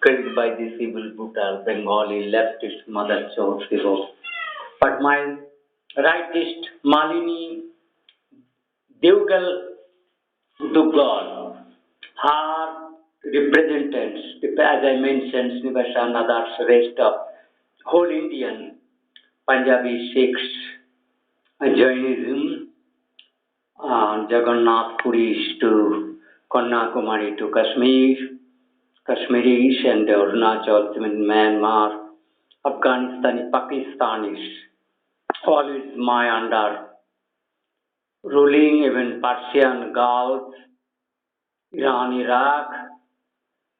killed by this evil, brutal Bengali leftist mother church people. But my rightist Malini Devgal Duggal, her representatives, as I mentioned, Srivasa and others, rest of whole Indian, Punjabi, Sikhs, Jainism, Jagannath Puris to Kanyakumari to Kashmir, Kashmiris and Arunachal, Myanmar, Afghanistan, Pakistanis, all is my under ruling, even Persian Gulf, Iran, Iraq,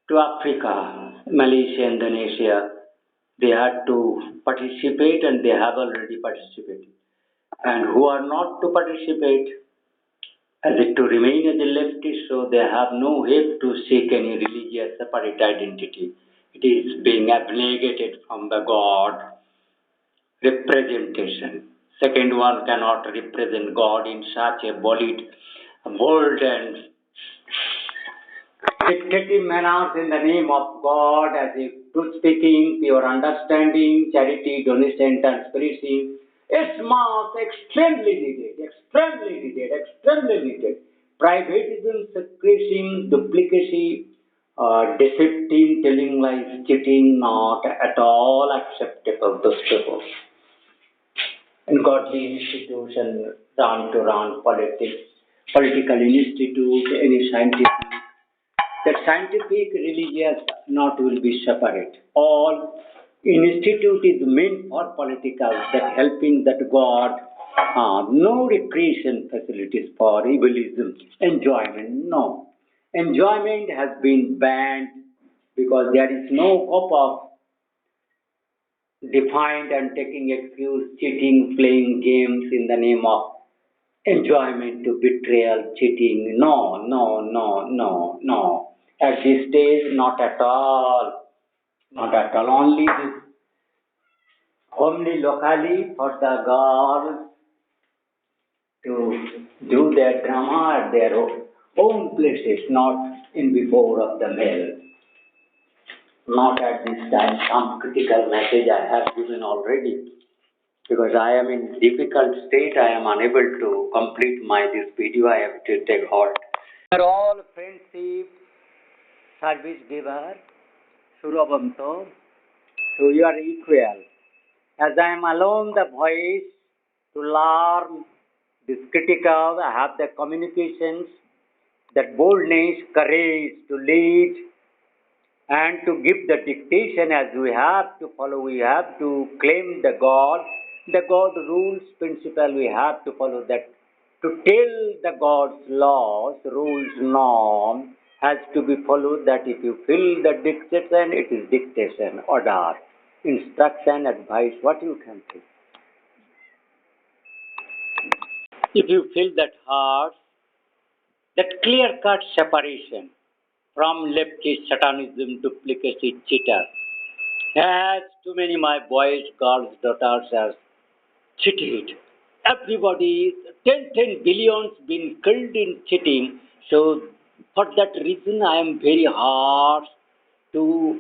to Africa, Malaysia, Indonesia. They had to participate and they have already participated. And who are not to participate, as it to remain as a leftist, so they have no help to seek any religious separate identity. It is being abnegated from the God representation. Second one cannot represent God in such a bold and dictative manners in the name of God, as if truth speaking, pure understanding, charity, donation, transparency. It's mass extremely needed, extremely needed, extremely needed. Privatism, secrecy, duplicacy, deceptive, telling lies, cheating, not at all acceptable to people. In godly institution, round to round politics, political institute, any scientific, that scientific, religious, not will be separate. All institute is meant for political, that helping that God, no recreation facilities for evilism, enjoyment, no. Enjoyment has been banned because there is no hope of defined and taking excuse, cheating, playing games in the name of enjoyment to betrayal, cheating. No, no, no, no, no. At this stage, not at all. Not at all. Only this homely locally for the girls to do their drama at their own places, not in before of the male. Not at this time. Some critical message I have given already. Because I am in difficult state, I am unable to complete this video. I have to take halt. We are all friendship, service giver, Surabanto. So you are equal. As I am alone the voice to learn this critical, I have the communications, that boldness, courage to lead and to give the dictation as we have to follow. We have to claim the God rules principle. We have to follow that. To tell the God's laws, rules, norm has to be followed. That if you feel the dictation, it is dictation, order, instruction, advice. What you can say? If you feel that heart, that clear-cut separation from leftist satanism, duplicacy, cheater. As too many my boys, girls, daughters have cheated. Everybody, 10 billions been killed in cheating. So for that reason, I am very hard to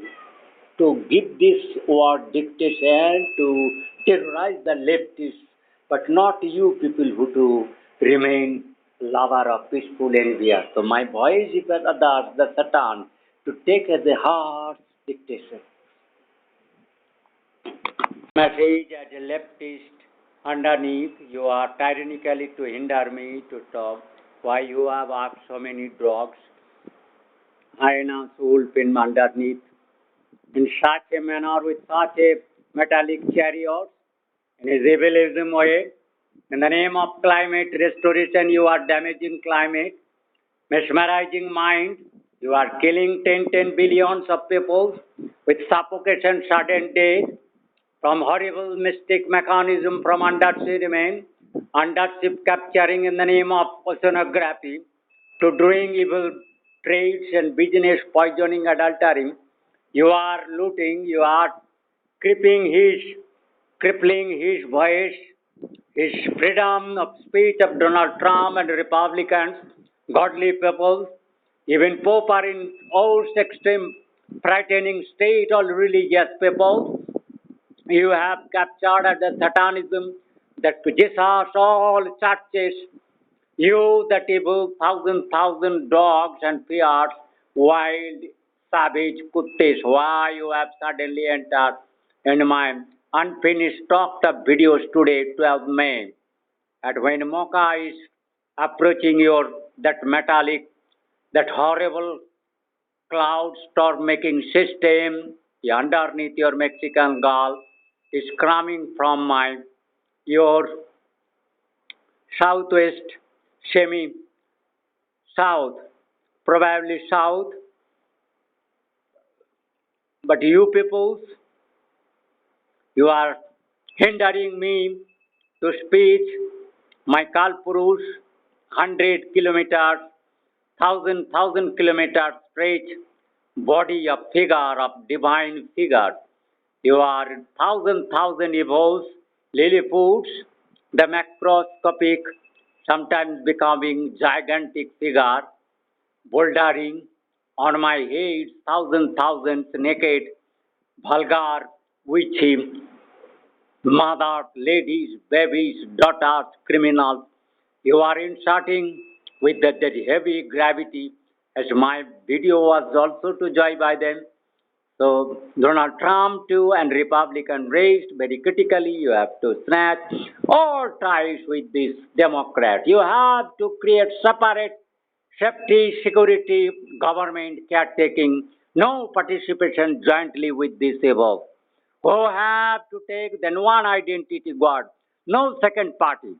give this word dictation to terrorize the leftists, but not you people who to remain lover of peaceful envious. So my voice is others, the Satan, to take as a hard dictation. Message as a leftist underneath, you are tyrannically to hinder me to talk. Why you have asked so many drugs? I now soul pin underneath. In such a manner, with such a metallic chariot, in a rebellism way, in the name of climate restoration, you are damaging climate, mesmerizing mind, You are killing 10 billions of people with suffocation, sudden death, from horrible mystic mechanism from undersea remain, undership capturing in the name of oceanography, to doing evil trades and business, poisoning, adultering. You are looting, you are crippling his voice, his freedom of speech of Donald Trump and Republicans, godly people, even Pope are in most extreme, frightening state, all religious people. You have captured at the satanism that Jesus, all churches, you, the evil thousand dogs and fears, wild, savage kuttis, why you have suddenly entered in my unfinished talked up videos today, 12 May, at when Mocha is approaching your, that metallic, that horrible cloud storm making system underneath your Mexican Gulf is coming from your southwest, semi south, probably south, but you peoples, you are hindering me to speak my Kalpurus, 100 kilometers, thousand kilometers stretch body of figure of divine figure. You are thousand evolves, Lilliputians, the macroscopic, sometimes becoming gigantic figure, bouldering on my head, thousands naked, vulgar, witchy, mothers, ladies, babies, daughters, criminals. You are inserting with that heavy gravity, as my video was also to join by them. So Donald Trump too and Republican raised very critically. You have to snatch all ties with this Democrat. You have to create separate safety, security, government caretaking, no participation jointly with this above. Who have to take then one identity God, no second party.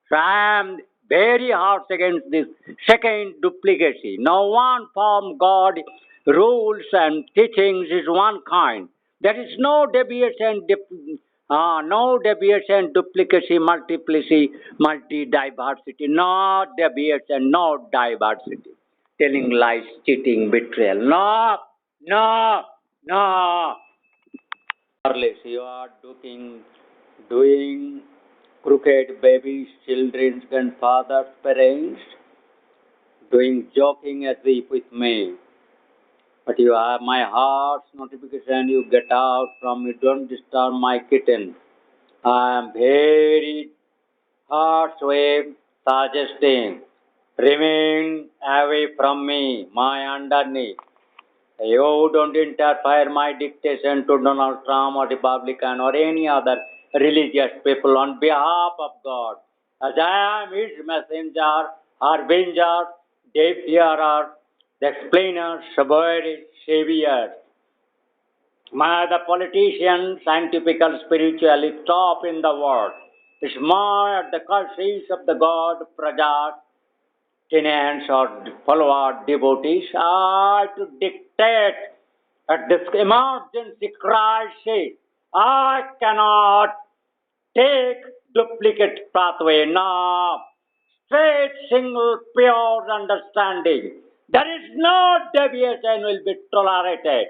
So I am very harsh against this second duplicacy. No one form God rules and teachings is one kind. There is no deviation, no deviation, duplicacy, multiplicity, multi-diversity, no deviation, no diversity. Telling lies, cheating, betrayal. No, no, no. Careless, you are doing crooked babies, children, grandfathers, parents, doing joking as if with me. But you have my heart's notification, you get out from me, don't disturb my kitten. I am very harsh way suggesting, remain away from me, my underneath. You don't interfere my dictation to Donald Trump or Republican or any other religious people on behalf of God. As I am his messenger, harbinger, defier, the explainer, savior. May the politician, scientific, spiritually top in the world. Is more at the curses of the God, prajas, tenants or follower devotees are to dictate at this emergency crisis. I cannot take duplicate pathway now. Straight, single, pure understanding. There is no deviation will be tolerated.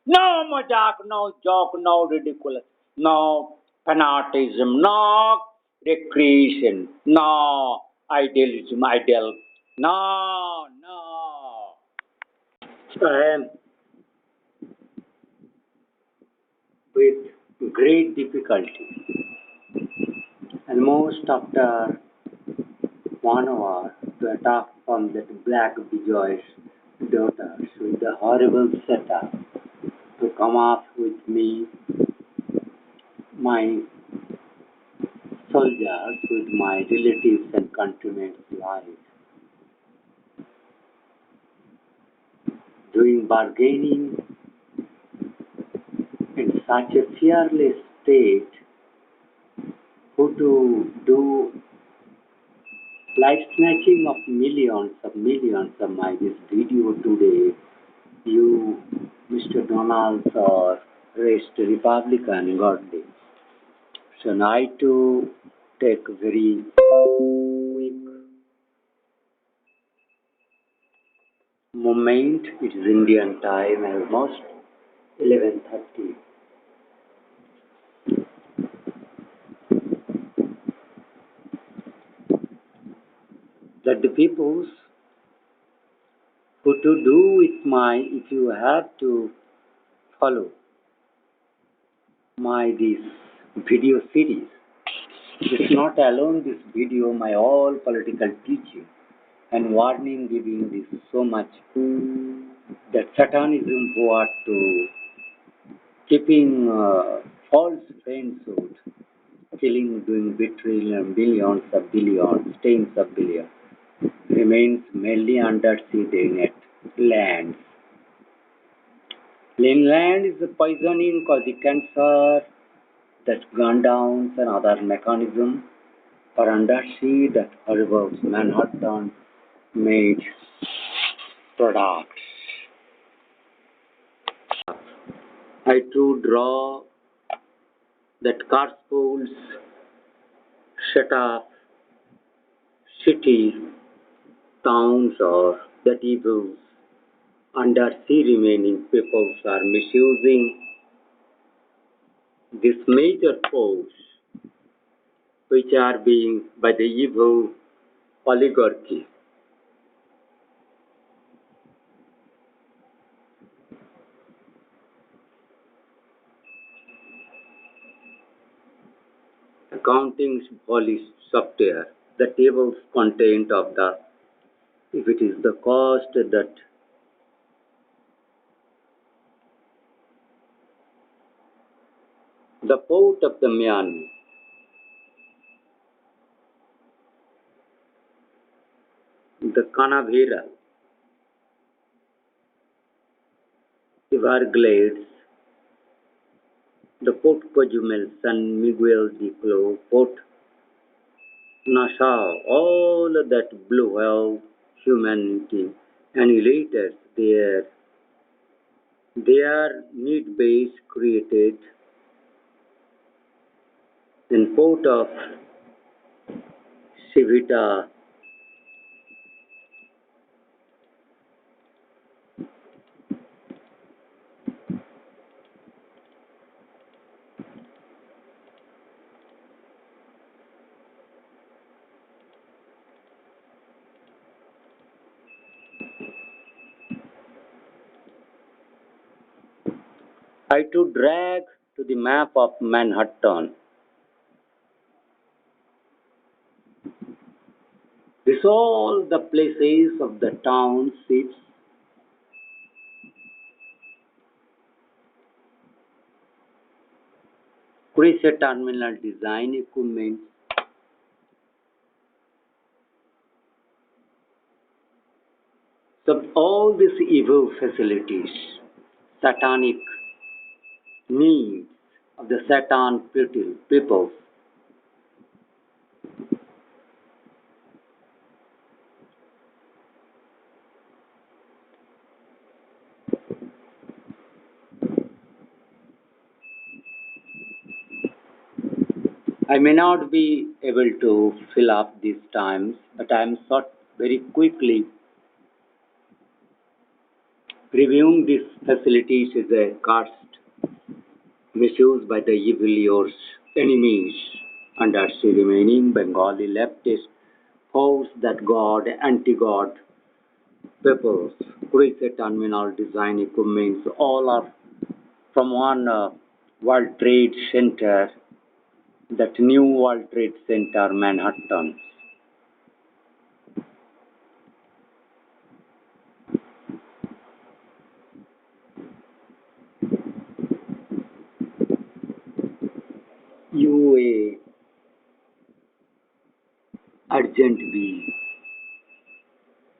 No majak, no joke, no ridiculous, no fanaticism, no recreation, no ideal. No, no. And with great difficulty, almost after 1 hour, to attack from that black Bijoy's daughters with the horrible setup to come up with me, my soldiers, with my relatives and countrymen's lives, doing bargaining in such a fearless state, who to do life snatching of millions of my this video today. You, Mr. Donald or rest Republican got this. So now I to take very quick moment. It is Indian time, almost 11:30. That the peoples who to do with my, if you have to follow my this video series, it's not alone this video, my all political teaching and warning giving this so much that satanism who are to keeping false friendshood, killing, doing betrayal and billions, tens of billions, remains mainly under sea net lands. Inland is the poisoning causing cancer, that gun downs and other mechanism for undersea that horrible Manhattan made products. I to draw that carpools set up cities, towns or that evils undersea remaining peoples are misusing this major force which are being by the evil oligarchy. Accounting policy software, the tables content of the, if it is the cost that the port of the Myanmar, the Canavera, Everglades, the Port Cozumel, San Miguel de Clo, Port Nassau, all that blue whale humanity annihilated their need base created in port of Civita. I to drag to the map of Manhattan. This all the places of the townships, cruise terminal design equipment, so all these evil facilities, satanic needs of the Satan people, I may not be able to fill up these times, but I am sort very quickly reviewing these facilities as a cost misused by the evil enemies under the remaining Bengali leftist force that God, anti-God peoples, cruise terminal design equipments, all are from one World Trade Center, that new World Trade Center, Manhattan. UA Urgent B,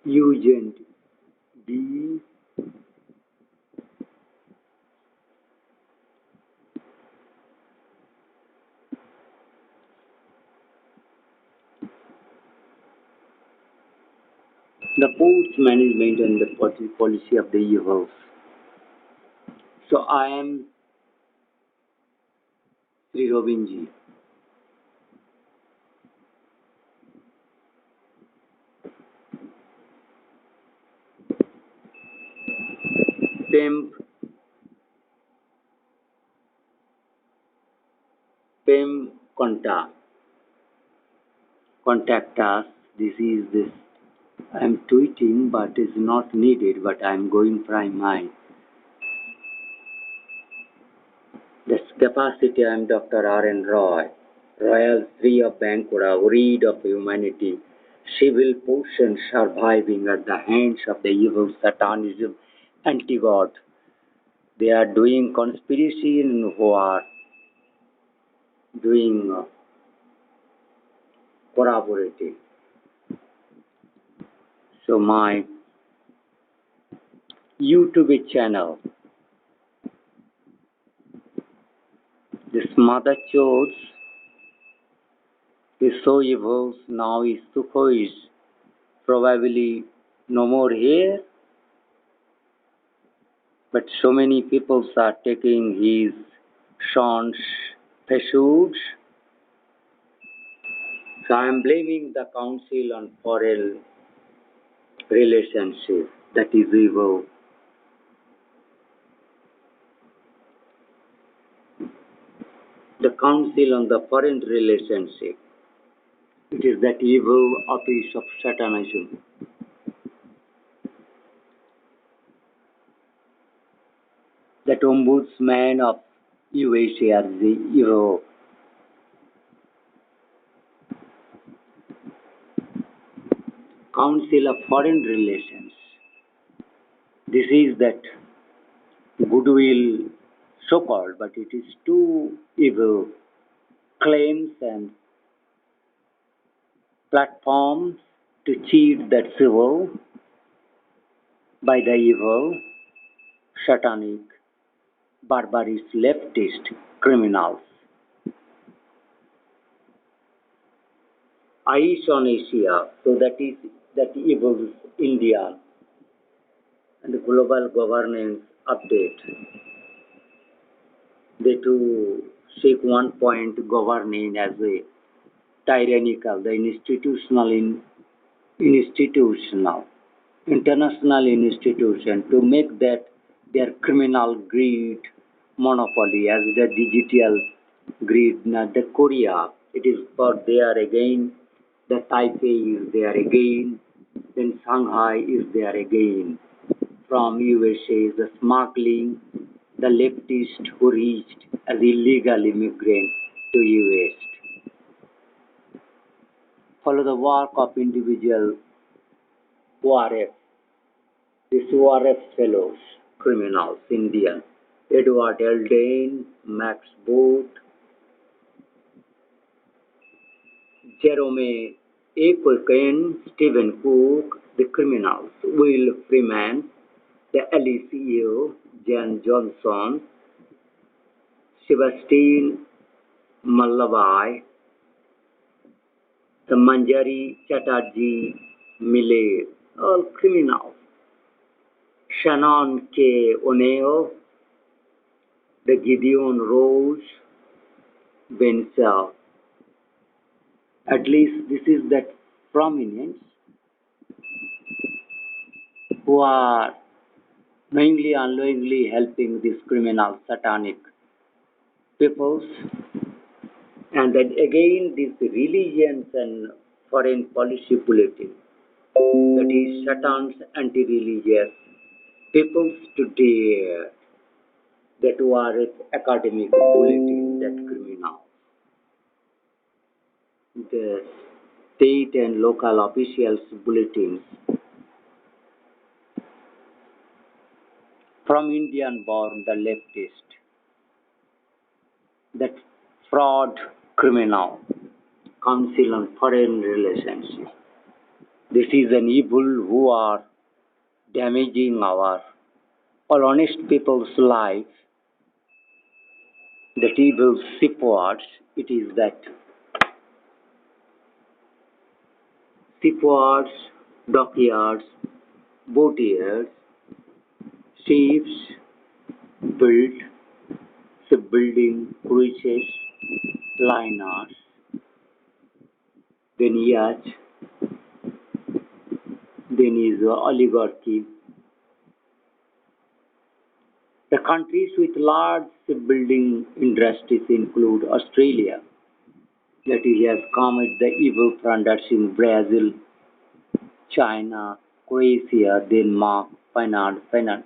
Urgent B, the port's management and the policy of the evils. So I am SriRobinji. Pem, Pem contact us. This is this. I am tweeting, but it's not needed. But I am going prime mind. This capacity. I am Dr. R.N. Roy, Royal Three of Bankura, Reed of Humanity, civil portion surviving at the hands of the evil satanism, anti-God. They are doing conspiracy and who are doing corroborating. So my YouTube channel, this mother chose is so evil, now is Sukho is probably no more here, but so many people are taking his sons pursuits. So I am blaming the Council on Foreign Relationship, that is evil. The Council on the Foreign Relationship, it is that evil office of Satanism. That ombudsman of USA are the evil. Council of Foreign Relations. This is that goodwill, so-called, but it is too evil claims and platforms to cheat that civil by the evil, satanic, barbarous leftist criminals. Eyes on Asia, so that evil India and the global governance update. They too seek one point governing as a tyrannical, the institutional, international institution to make that their criminal greed monopoly as the digital greed, not the Korea. It is for there again, the Taipei is there again, then Shanghai is there again. From USA, the smuggling, the leftist who reached as illegal immigrants to US. Follow the work of individual ORF, these ORF fellows, criminals, Indian, Edward Eldane, Max Booth, Jerome A. Culkin, Stephen Cook, the criminals, Will Freeman, the LECU, Jan Johnson, Sebastian Mallabai, the Manjari Chatterjee Millet, all criminals. Shannon K. O'Neill, the Gideon Rose, Bensel. At least this is that prominence who are knowingly, unknowingly helping these criminal satanic peoples. And then again, these religions and foreign policy bulletin, that is Satan's anti-religious peoples today that were academic bulletin, that criminal. The state and local officials bulletins from Indian born, the leftist, that fraud criminal, Council on Foreign Relations. This is an evil who are damaging our all honest people's life. That evil shipwards, it is that shipwards dockyards, boatyards, ships built, shipbuilding, cruises, liners, then yachts, then is oligarchy. The countries with large shipbuilding industries include Australia, that it has come at the evil front, that's in Brazil, China, Croatia, Denmark, Finland.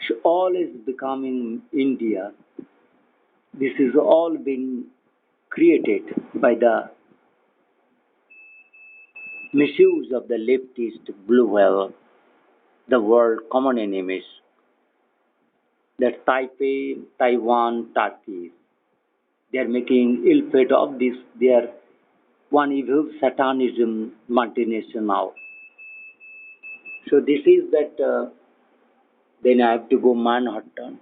So all is becoming India. This is all being created by the misuse of the leftist blue whale, the world common enemies, that Taipei, Taiwan, Turkey. They are making ill fate of this. They are one evil satanism multinational. So this is that. Then I have to go Manhattan,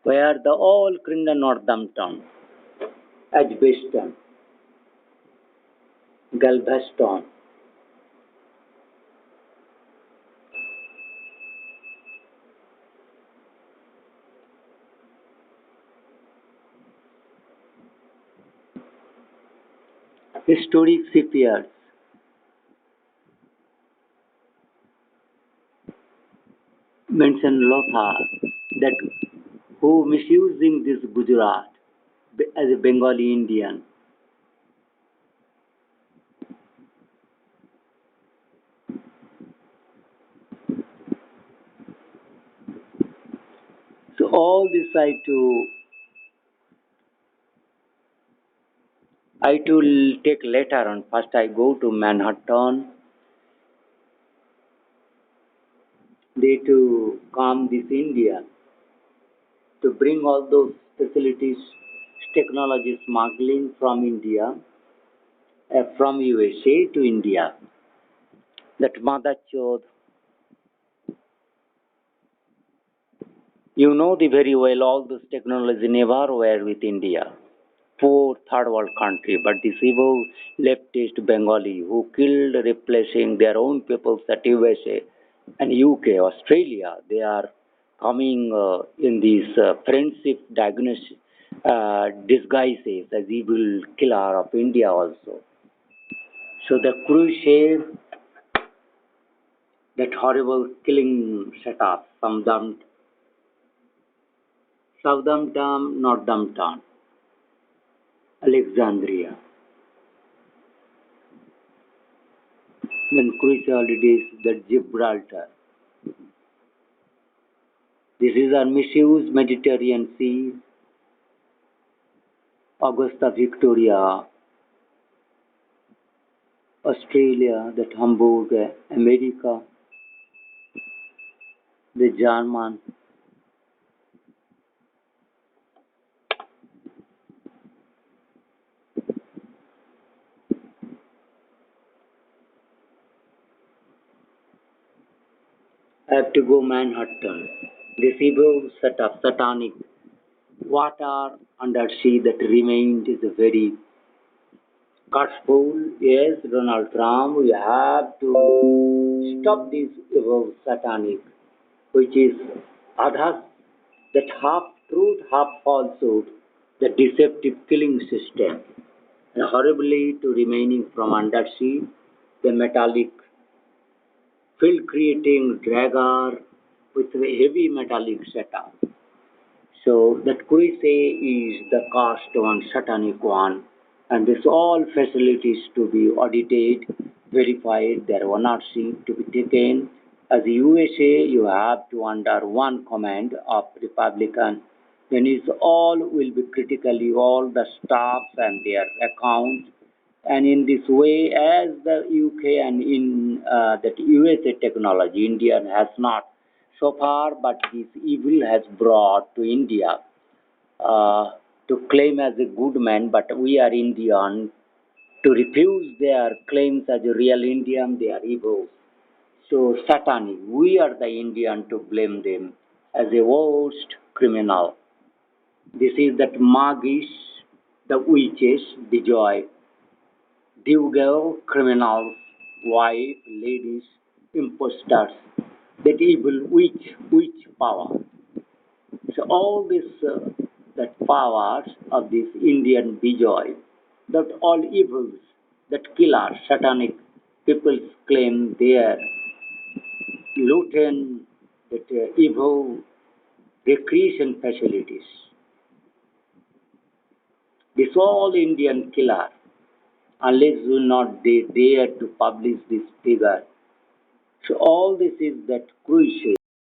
where the all criminal Northampton, Edgbaston, Galveston, historic shipyards, mention Lotha, that who misusing this Gujarat as a Bengali Indian. So all this I to take later on. First I go to Manhattan, they to come this India to bring all those facilities, technology smuggling from India, from USA to India. That mother chode, you know the very well all those technology never were with India. Poor third world country, but this evil leftist Bengali who killed replacing their own peoples at USA and UK, Australia, they are coming in these friendship diagnosis disguises as evil killer of India also. So the cruise ship, that horrible killing setup, Southampton, Northampton, Alexandria, then cruise holidays, the Gibraltar. This is our misused Mediterranean Sea, Augusta Victoria, Australia, that Hamburg, America, the German. I have to go Manhattan. This evil setup, satanic water under sea that remained is a very Gospel, yes, Donald Trump, we have to stop this evil satanic, which is others, that half truth, half falsehood, the deceptive killing system, and horribly to remaining from undersea, the metallic field creating dragger with a heavy metallic setup. So that Kurise is the cost one, satanic one, and this all facilities to be audited, verified, their ownership to be taken. As USA, you have to under one command of Republican. Then is all will be critically all the staffs and their accounts, and in this way, as the UK and in that USA technology, India has not so far, but this evil has brought to India uh, to claim as a good man, but we are Indian, to refuse their claims as a real Indian, they are evil. So satanic, we are the Indian to blame them as a worst criminal. This is that Magis, the witches, the joy, Divgal criminals, wife, ladies, impostors, that evil witch power. So all this, that powers of this Indian Bijoy, that all evils, that killer, satanic, people claim their Lutheran, that evil recreation facilities. This all Indian killer, unless you not they dare to publish this figure. So all this is that crucial.